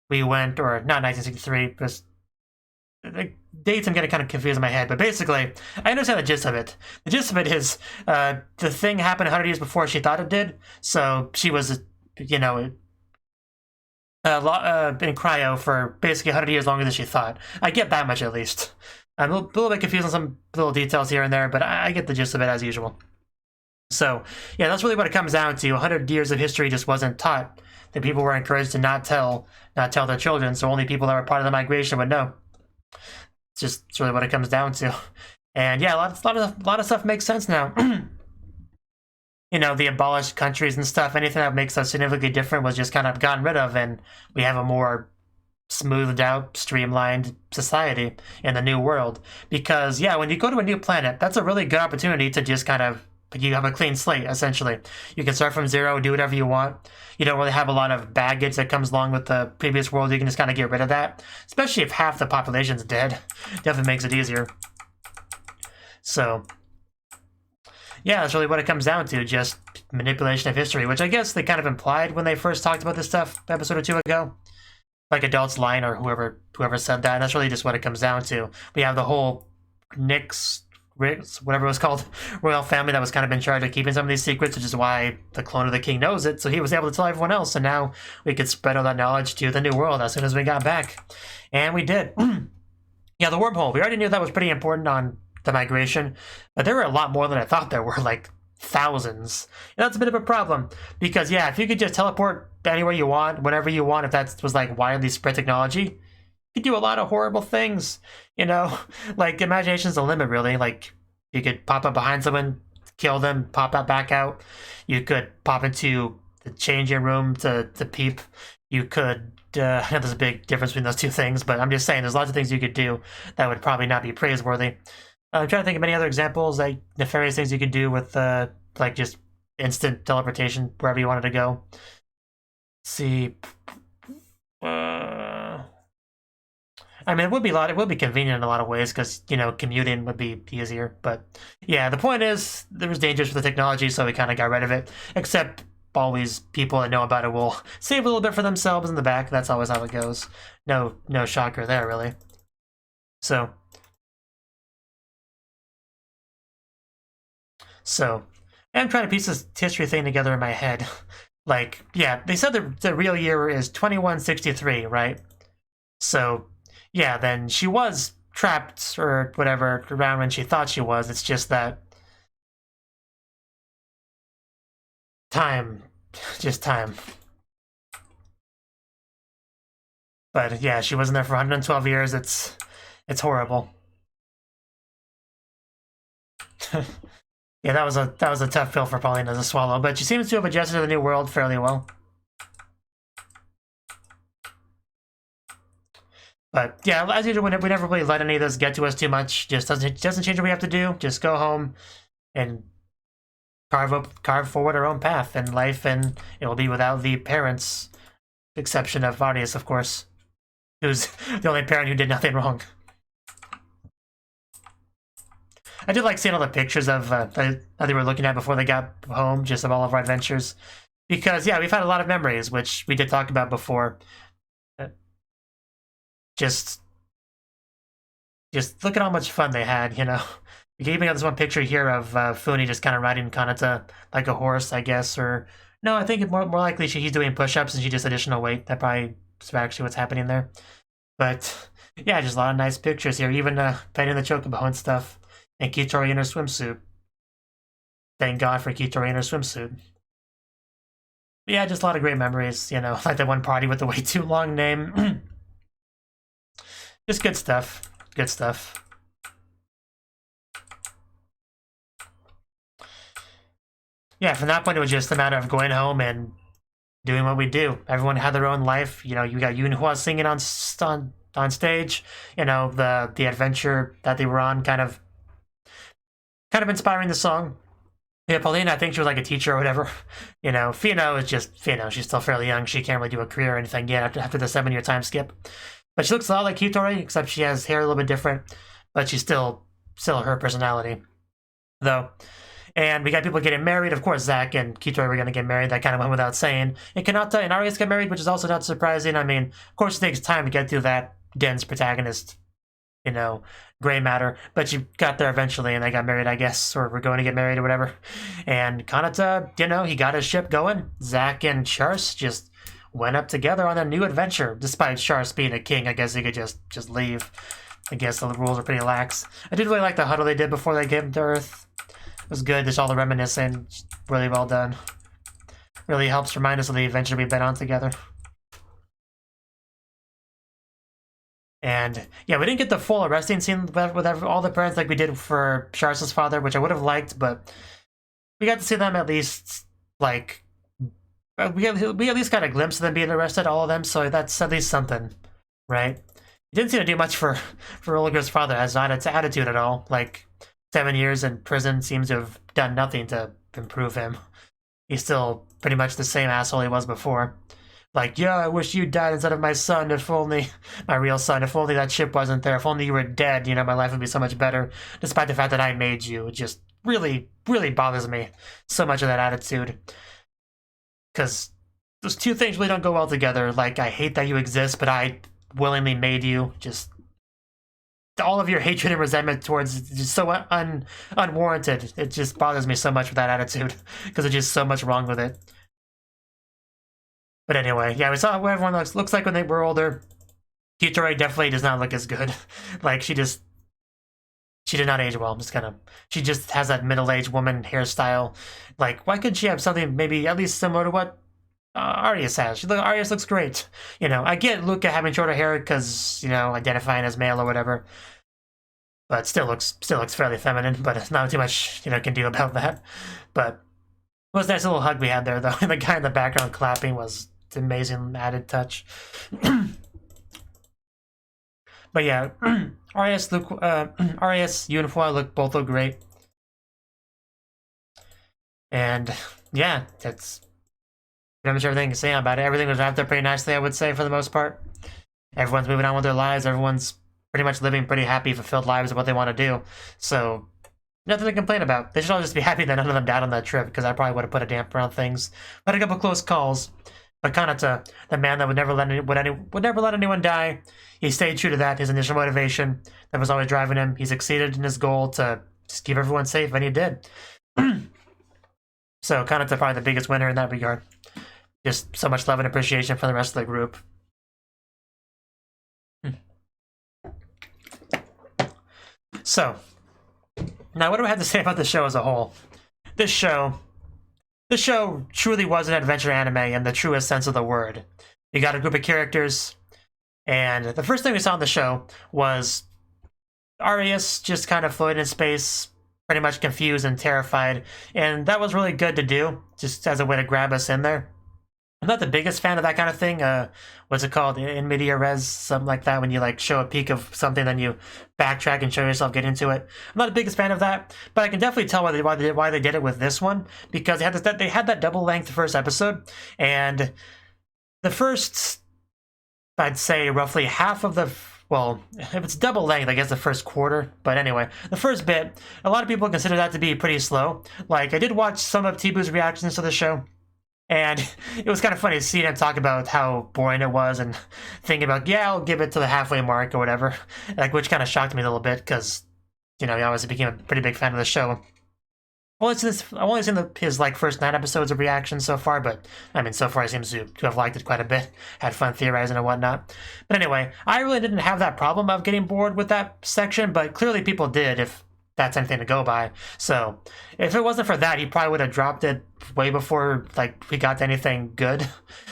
we went, or not 1963, because the dates I'm getting kind of confused in my head, but basically, I understand the gist of it. The gist of it is the thing happened 100 years before she thought it did, so she was, in cryo for basically 100 years longer than she thought. I get that much, at least. I'm a little bit confused on some little details here and there, but I get the gist of it as usual. So, yeah, that's really what it comes down to. 100 years of history just wasn't taught. The people were encouraged to not tell their children, so only people that were part of the migration would know. It's just really what it comes down to. And yeah, a lot of stuff makes sense now. The abolished countries and stuff, anything that makes us significantly different was just kind of gotten rid of, and we have a more smoothed out, streamlined society in the new world. Because yeah, when you go to a new planet, that's a really good opportunity to just kind of, you have a clean slate, essentially. You can start from zero, do whatever you want. You don't really have a lot of baggage that comes along with the previous world. You can just kind of get rid of that, especially if half the population's dead. Definitely makes it easier. So, yeah, that's really what it comes down to, just manipulation of history, which I guess they kind of implied when they first talked about this stuff an episode or two ago. Like Adults Line or whoever said that, and that's really just what it comes down to. We have the whole whatever it was called, royal family that was kind of in charge of keeping some of these secrets, which is why the clone of the king knows it, so he was able to tell everyone else, and now we could spread all that knowledge to the new world as soon as we got back. And we did. Yeah, the wormhole. We already knew that was pretty important on the migration, but there were a lot more than I thought there were, like thousands. And that's a bit of a problem, because yeah, if you could just teleport anywhere you want, whenever you want, if that was like widely spread technology, you could do a lot of horrible things, like imagination's the limit, really. Like, you could pop up behind someone, kill them, pop out back out. You could pop into the changing room to peep. You could, I know there's a big difference between those two things, but I'm just saying there's lots of things you could do that would probably not be praiseworthy. I'm trying to think of many other examples, like nefarious things you could do with, like just instant teleportation wherever you wanted to go. Let's see. I mean, it would be convenient in a lot of ways, because, commuting would be easier. But yeah, the point is, there was dangers with the technology, so we kind of got rid of it. Except, always, people that know about it will save a little bit for themselves in the back. That's always how it goes. No shocker there, really. So, I'm trying to piece this history thing together in my head. Like, yeah, they said the real year is 2163, right? So, yeah, then she was trapped or whatever around when she thought she was. It's just that time, just time. But yeah, she wasn't there for 112 years. It's horrible. Yeah, that was a tough pill for Paulina to swallow, but she seems to have adjusted to the new world fairly well. But yeah, as usual, we never really let any of this get to us too much. Just doesn't change what we have to do. Just go home and carve forward our own path in life, and it will be without the parents, exception of Arias, of course, who's the only parent who did nothing wrong. I did like seeing all the pictures of that they were looking at before they got home, just of all of our adventures. Because, yeah, we've had a lot of memories, which we did talk about before. Just look at how much fun they had, you know. You even got this one picture here of Funi just kind of riding Kanata like a horse, I guess, or... No, I think it's more likely he's doing push-ups and she just additional weight. That probably is actually what's happening there. But, yeah, just a lot of nice pictures here. Even painting the chocobo and stuff. And Kitori in her swimsuit. Thank God for Kitori in her swimsuit. But yeah, just a lot of great memories, you know, like that one party with the way too long name. Just good stuff. Good stuff. Yeah, from that point, it was just a matter of going home and doing what we do. Everyone had their own life. You know, you got Yunhua singing on stage. You know, the adventure that they were on kind of inspiring the song. Yeah, Paulina, I think she was like a teacher or whatever. You know, Fino is just Fino. She's still fairly young. She can't really do a career or anything yet after the 7-year time skip. But she looks a lot like Kitori, except she has hair a little bit different. But she's still her personality, though. And we got people getting married. Of course, Zack and Kitori were going to get married. That kind of went without saying. And Kanata and Arias get married, which is also not surprising. I mean, of course, it takes time to get through that dense protagonist, you know, gray matter. But you got there eventually, and they got married, I guess, or were going to get married or whatever. And Kanata, you know, he got his ship going. Zack and Charles just went up together on a new adventure. Despite Charles being a king, I guess he could just leave. I guess the rules are pretty lax. I did really like the huddle they did before they gave him to Earth. It was good. Just all the reminiscing. Really well done. Really helps remind us of the adventure we've been on together. And yeah, we didn't get the full arresting scene with all the parents like we did for Charles' father, which I would have liked, but we got to see them at least, like, we at least got a glimpse of them being arrested, all of them, so that's at least something, right? It didn't seem to do much for Oliger's father as not its attitude at all. Like, 7 years in prison seems to have done nothing to improve him. He's still pretty much the same asshole he was before. Like, yeah, I wish you died instead of my son, if only, my real son, if only that ship wasn't there, if only you were dead, you know, my life would be so much better, despite the fact that I made you. It just really, really bothers me, so much of that attitude. Because those two things really don't go well together. Like, I hate that you exist, but I willingly made you. Just all of your hatred and resentment towards it is just so unwarranted. It just bothers me so much with that attitude, because there's just so much wrong with it. But anyway, yeah, we saw what everyone looks like when they were older. Kitori definitely does not look as good. Like, she did not age well. She just has that middle-aged woman hairstyle. Like, why couldn't she have something maybe at least similar to what Arias has? Arias looks great. You know, I get Luca having shorter hair because, you know, identifying as male or whatever. But still looks fairly feminine, but it's not too much, you know, can do about that. But it was a nice little hug we had there, though. And the guy in the background clapping was an amazing added touch. But yeah, Arias, Yunhua both look great. And yeah, that's pretty much everything to say about it. Everything was wrapped up pretty nicely, I would say, for the most part. Everyone's moving on with their lives. Everyone's pretty much living pretty happy, fulfilled lives of what they want to do. So nothing to complain about. They should all just be happy that none of them died on that trip, because I probably would have put a damper on things. Had a couple close calls. But Kanata, the man that would never let anyone die, he stayed true to that, his initial motivation that was always driving him. He succeeded in his goal to just keep everyone safe, and he did. So Kanata probably the biggest winner in that regard. Just so much love and appreciation for the rest of the group. So, now what do I have to say about the show as a whole? This show truly was an adventure anime in the truest sense of the word. You got a group of characters, and the first thing we saw in the show was Arias just kind of floating in space, pretty much confused and terrified, and that was really good to do, just as a way to grab us in there. I'm not the biggest fan of that kind of thing. What's it called? In media res, something like that, when you like show a peek of something, then you backtrack and show yourself get into it. I'm not the biggest fan of that, but I can definitely tell why they did it with this one, because they had that double length first episode, and the first, I'd say roughly half of the, well, if it's double length, I guess the first quarter. But anyway, the first bit, a lot of people consider that to be pretty slow. Like, I did watch some of Tibu's reactions to the show, and it was kind of funny to see him talk about how boring it was and thinking about, yeah, I'll give it to the halfway mark or whatever. Like, which kind of shocked me a little bit because, you know, he obviously became a pretty big fan of the show. I've only seen his like first 9 episodes of reactions so far, but I mean, so far he seems to have liked it quite a bit, had fun theorizing and whatnot. But anyway, I really didn't have that problem of getting bored with that section, but clearly people did, if that's anything to go by. So if it wasn't for that, he probably would have dropped it way before like we got to anything good.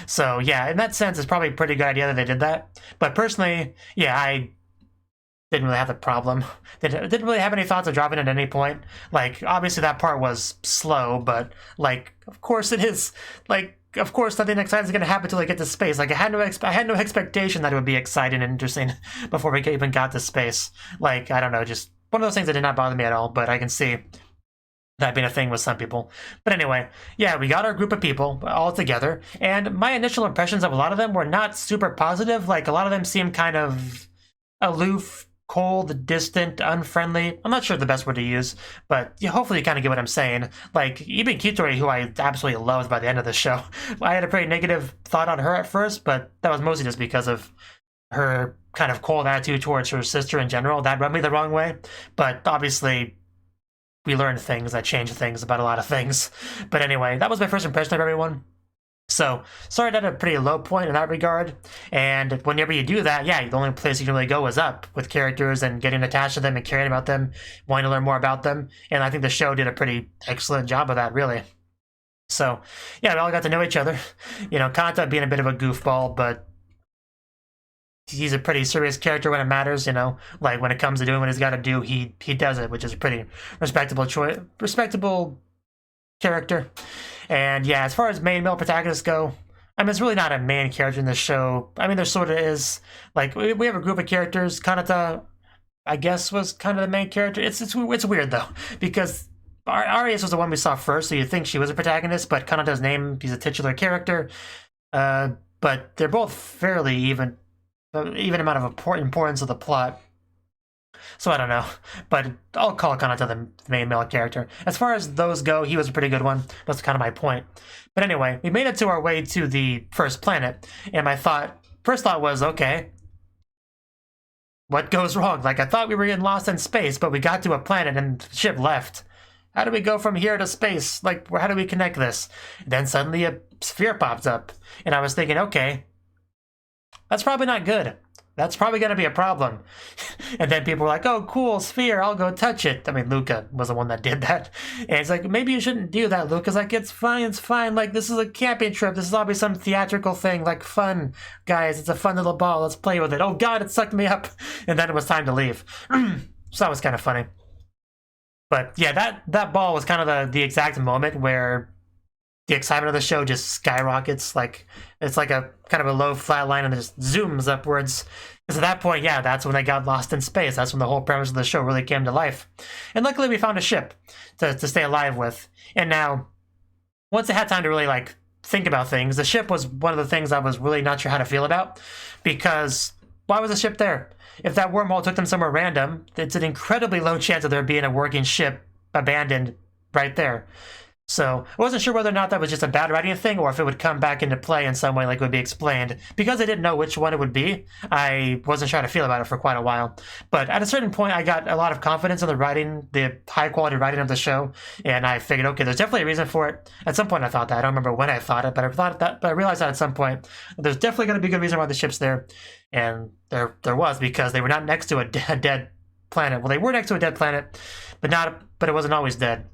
So yeah, in that sense, it's probably a pretty good idea that they did that. But personally, yeah, I didn't really have the problem. Didn't really have any thoughts of dropping it at any point. Like, obviously that part was slow, but like, of course it is. Like, of course nothing exciting is going to happen until I get to space. Like, I had no expectation that it would be exciting and interesting before we even got to space. Like, I don't know, just one of those things that did not bother me at all, but I can see that being a thing with some people. But anyway, yeah, we got our group of people all together, and my initial impressions of a lot of them were not super positive. Like, a lot of them seemed kind of aloof, cold, distant, unfriendly. I'm not sure the best word to use, but yeah, hopefully you kind of get what I'm saying. Like, even Kitori, who I absolutely loved by the end of the show, I had a pretty negative thought on her at first, but that was mostly just because of her kind of cold attitude towards her sister in general. That rubbed me the wrong way, but obviously we learned things that changed things about a lot of things. But anyway, that was my first impression of everyone. So, started at a pretty low point in that regard, and whenever you do that, yeah, the only place you can really go is up with characters and getting attached to them and caring about them, wanting to learn more about them, and I think the show did a pretty excellent job of that, really. So, yeah, we all got to know each other. You know, Kanata being a bit of a goofball, but he's a pretty serious character when it matters, you know? Like, when it comes to doing what he's got to do, he does it, which is a pretty respectable character. And yeah, as far as main male protagonists go, I mean, it's really not a main character in the show. I mean, there sort of is. Like, we have a group of characters. Kanata, I guess, was kind of the main character. It's weird, though, because Arias was the one we saw first, so you'd think she was a protagonist, but Kanata's name, he's a titular character. But they're both fairly even amount of importance of the plot. So I don't know, but I'll call Kanata the main male character. As far as those go, he was a pretty good one. That's kind of my point. But anyway, we made it to our way to the first planet, and my first thought was, okay, what goes wrong? Like, I thought we were getting lost in space, but we got to a planet and the ship left. How do we go from here to space? Like, how do we connect this? And then suddenly a sphere pops up, and I was thinking, okay, that's probably not good. That's probably going to be a problem. And then people were like, oh, cool, sphere, I'll go touch it. I mean, Luca was the one that did that. And it's like, maybe you shouldn't do that, Luca's like, it's fine. Like, this is a camping trip. This is obviously some theatrical thing. Like, fun, guys. It's a fun little ball. Let's play with it. Oh, God, it sucked me up. And then it was time to leave. So that was kind of funny. But yeah, that ball was kind of the exact moment where the excitement of the show just skyrockets. Like, it's like a kind of a low flat line and it just zooms upwards. Because at that point, yeah, that's when they got lost in space. That's when the whole premise of the show really came to life. And luckily we found a ship to stay alive with. And now, once I had time to really like think about things, the ship was one of the things I was really not sure how to feel about. Because why was the ship there? If that wormhole took them somewhere random, it's an incredibly low chance of there being a working ship abandoned right there. So I wasn't sure whether or not that was just a bad writing thing or if it would come back into play in some way like it would be explained. Because I didn't know which one it would be, I wasn't sure how to feel about it for quite a while. But at a certain point, I got a lot of confidence in the writing, the high-quality writing of the show, and I figured, okay, there's definitely a reason for it. At some point I thought that. I don't remember when I thought it, but I realized that at some point. There's definitely going to be a good reason why the ship's there. And there was, because they were not next to a dead planet. Well, they were next to a dead planet, but it wasn't always dead.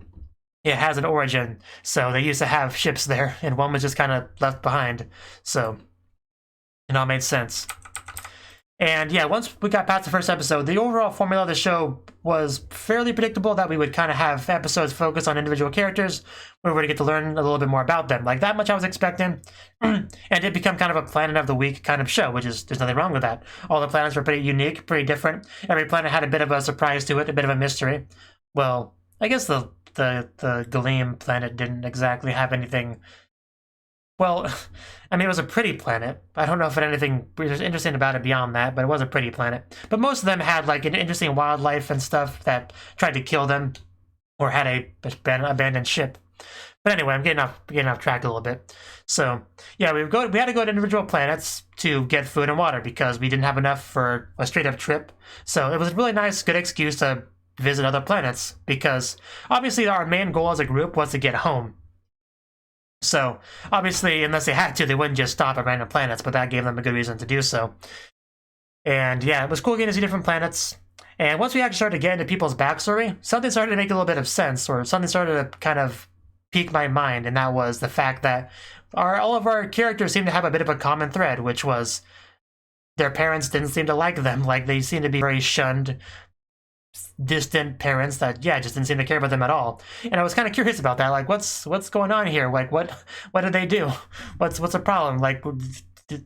It has an origin, so they used to have ships there, and one was just kind of left behind. So it all made sense. And yeah, once we got past the first episode, the overall formula of the show was fairly predictable, that we would kind of have episodes focused on individual characters where we were to get to learn a little bit more about them. Like, that much I was expecting. And it become kind of a Planet of the Week kind of show, which is, there's nothing wrong with that. All the planets were pretty unique, pretty different. Every planet had a bit of a surprise to it, a bit of a mystery. Well, I guess the Galeem planet didn't exactly have anything. Well, I mean, it was a pretty planet. I don't know if it had anything interesting about it beyond that, but it was a pretty planet. But most of them had, like, an interesting wildlife and stuff that tried to kill them, or had a abandoned ship. But anyway, I'm getting off track a little bit. So yeah, we had to go to individual planets to get food and water because we didn't have enough for a straight up trip. So it was a really nice, good excuse to visit other planets, because obviously our main goal as a group was to get home. So obviously, unless they had to, they wouldn't just stop at random planets, but that gave them a good reason to do so. And yeah, it was cool getting to see different planets. And once we actually started to get into people's backstory, something started to make a little bit of sense, or something started to kind of pique my mind, and that was the fact that all of our characters seemed to have a bit of a common thread, which was their parents didn't seem to like them. Like, they seemed to be very shunned, distant parents that, yeah, just didn't seem to care about them at all. And I was kind of curious about that. Like, what's going on here? Like, what did they do? What's the problem? Like,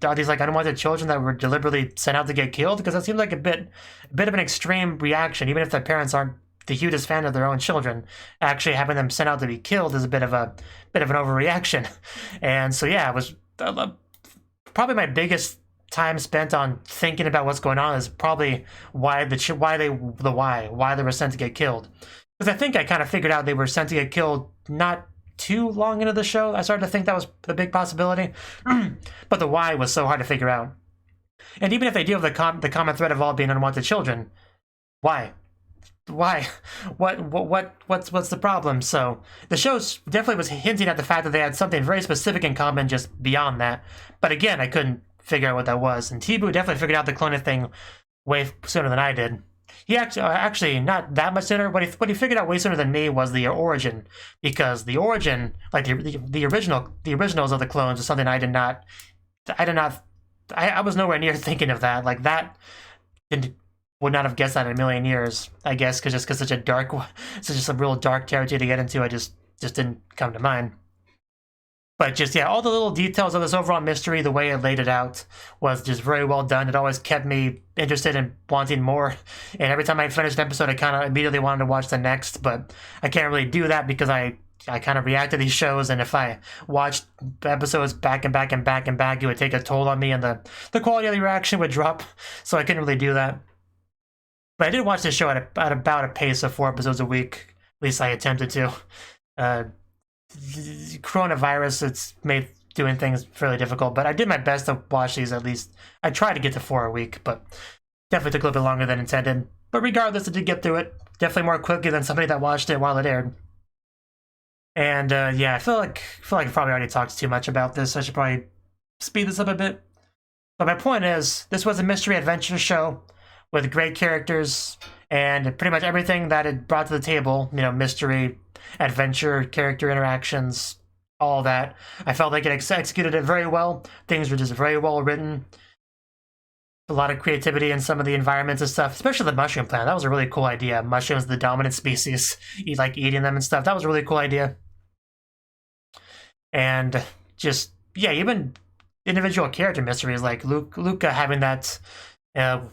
are these like unwanted children that were deliberately sent out to get killed? Because that seemed like a bit of an extreme reaction, even if their parents aren't the hugest fan of their own children. Actually having them sent out to be killed is a bit of an overreaction. And so yeah, it was probably my biggest time spent on thinking about what's going on is probably why they were sent to get killed. Because I think I kind of figured out they were sent to get killed not too long into the show. I started to think that was the big possibility. But the why was so hard to figure out. And even if they do have the common thread of all being unwanted children, why? What's the problem? So the show definitely was hinting at the fact that they had something very specific in common just beyond that. But again, I couldn't figure out what that was. And Tibu definitely figured out the cloning thing way sooner than I did. He actually not that much sooner. What he figured out way sooner than me was the origin, because the origin, like the originals of the clones, is something I was nowhere near thinking of that. Like, that would not have guessed that in a million years, I guess, because such a real dark territory to get into, I just didn't come to mind. But just, yeah, all the little details of this overall mystery, the way it laid it out, was just very well done. It always kept me interested in wanting more. And every time I finished an episode, I kind of immediately wanted to watch the next. But I can't really do that because I kind of react to these shows. And if I watched episodes back and back and back and back, it would take a toll on me, and the quality of the reaction would drop. So I couldn't really do that. But I did watch this show at about a pace of 4 episodes a week. At least I attempted to. Coronavirus, it's made doing things fairly difficult, but I did my best to watch these. At least I tried to get to 4 a week, but definitely took a little bit longer than intended. But regardless, I did get through it definitely more quickly than somebody that watched it while it aired. And yeah, I feel like I probably already talked too much about this. I should probably speed this up a bit. But my point is, this was a mystery adventure show with great characters and pretty much everything that it brought to the table. You know, mystery, adventure, character interactions, all that. I felt like it executed it very well. Things were just very well written. A lot of creativity in some of the environments and stuff, especially the mushroom planet. That was a really cool idea. Mushrooms, the dominant species, eating them and stuff. That was a really cool idea. And just, yeah, even individual character mysteries, like Luca having that,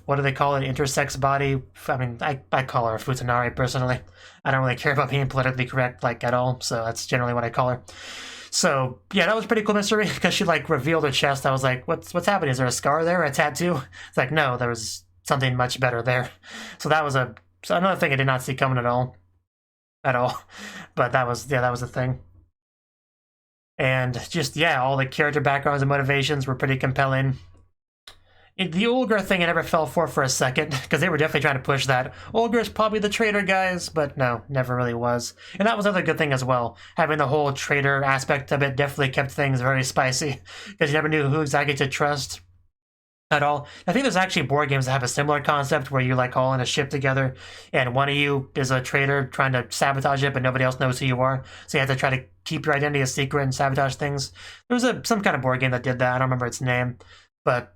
what do they call it, intersex body? I mean, I call her a Futanari personally. I don't really care about being politically correct, like, at all, so that's generally what I call her. So yeah, that was a pretty cool mystery, because she like revealed her chest. I was like, what's happening? Is there a scar there, a tattoo? It's like, no, there was something much better there. So that was another thing I did not see coming at all. But that was a thing. And just, yeah, all the character backgrounds and motivations were pretty compelling. The Ulgur thing I never fell for a second, because they were definitely trying to push that. Ulgur's probably the traitor, guys, but no, never really was. And that was another good thing as well. Having the whole traitor aspect of it definitely kept things very spicy, because you never knew who exactly to trust. at all. I think there's actually board games that have a similar concept where you like all in a ship together, and one of you is a traitor trying to sabotage it, but nobody else knows who you are. So you have to try to keep your identity a secret and sabotage things. There was some kind of board game that did that. I don't remember its name, but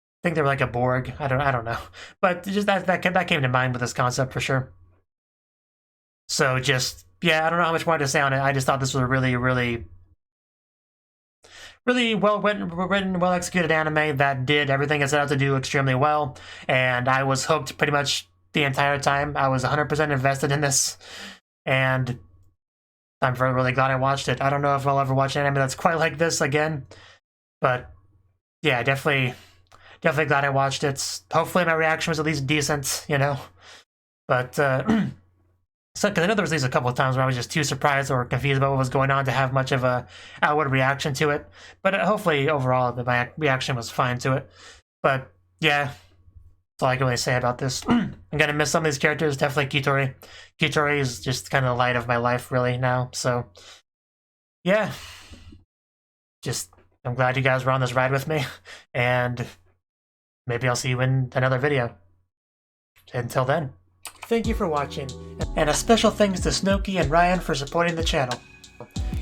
I think they were like a Borg. I don't know. But just that came to mind with this concept for sure. So just, yeah, I don't know how much more to say on it. I just thought this was a really well written, well executed anime that did everything it set out to do extremely well, and I was hooked pretty much the entire time. I was 100% invested in this, and I'm really glad I watched it. I don't know if I'll ever watch an anime that's quite like this again, but yeah, definitely glad I watched it. Hopefully my reaction was at least decent, you know, but so, because I know there was at least a couple of times where I was just too surprised or confused about what was going on to have much of a outward reaction to it. But hopefully, overall, my reaction was fine to it. But yeah, that's all I can really say about this. I'm gonna miss some of these characters. Definitely Kitori. Kitori is just kind of the light of my life, really, now. So yeah, just I'm glad you guys were on this ride with me, and maybe I'll see you in another video. Until then. Thank you for watching, and a special thanks to Cnouki and Ryan for supporting the channel.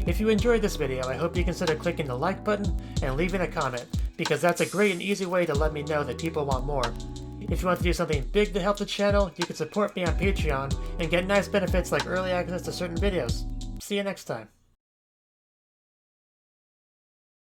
If you enjoyed this video, I hope you consider clicking the like button and leaving a comment, because that's a great and easy way to let me know that people want more. If you want to do something big to help the channel, you can support me on Patreon and get nice benefits like early access to certain videos. See you next time.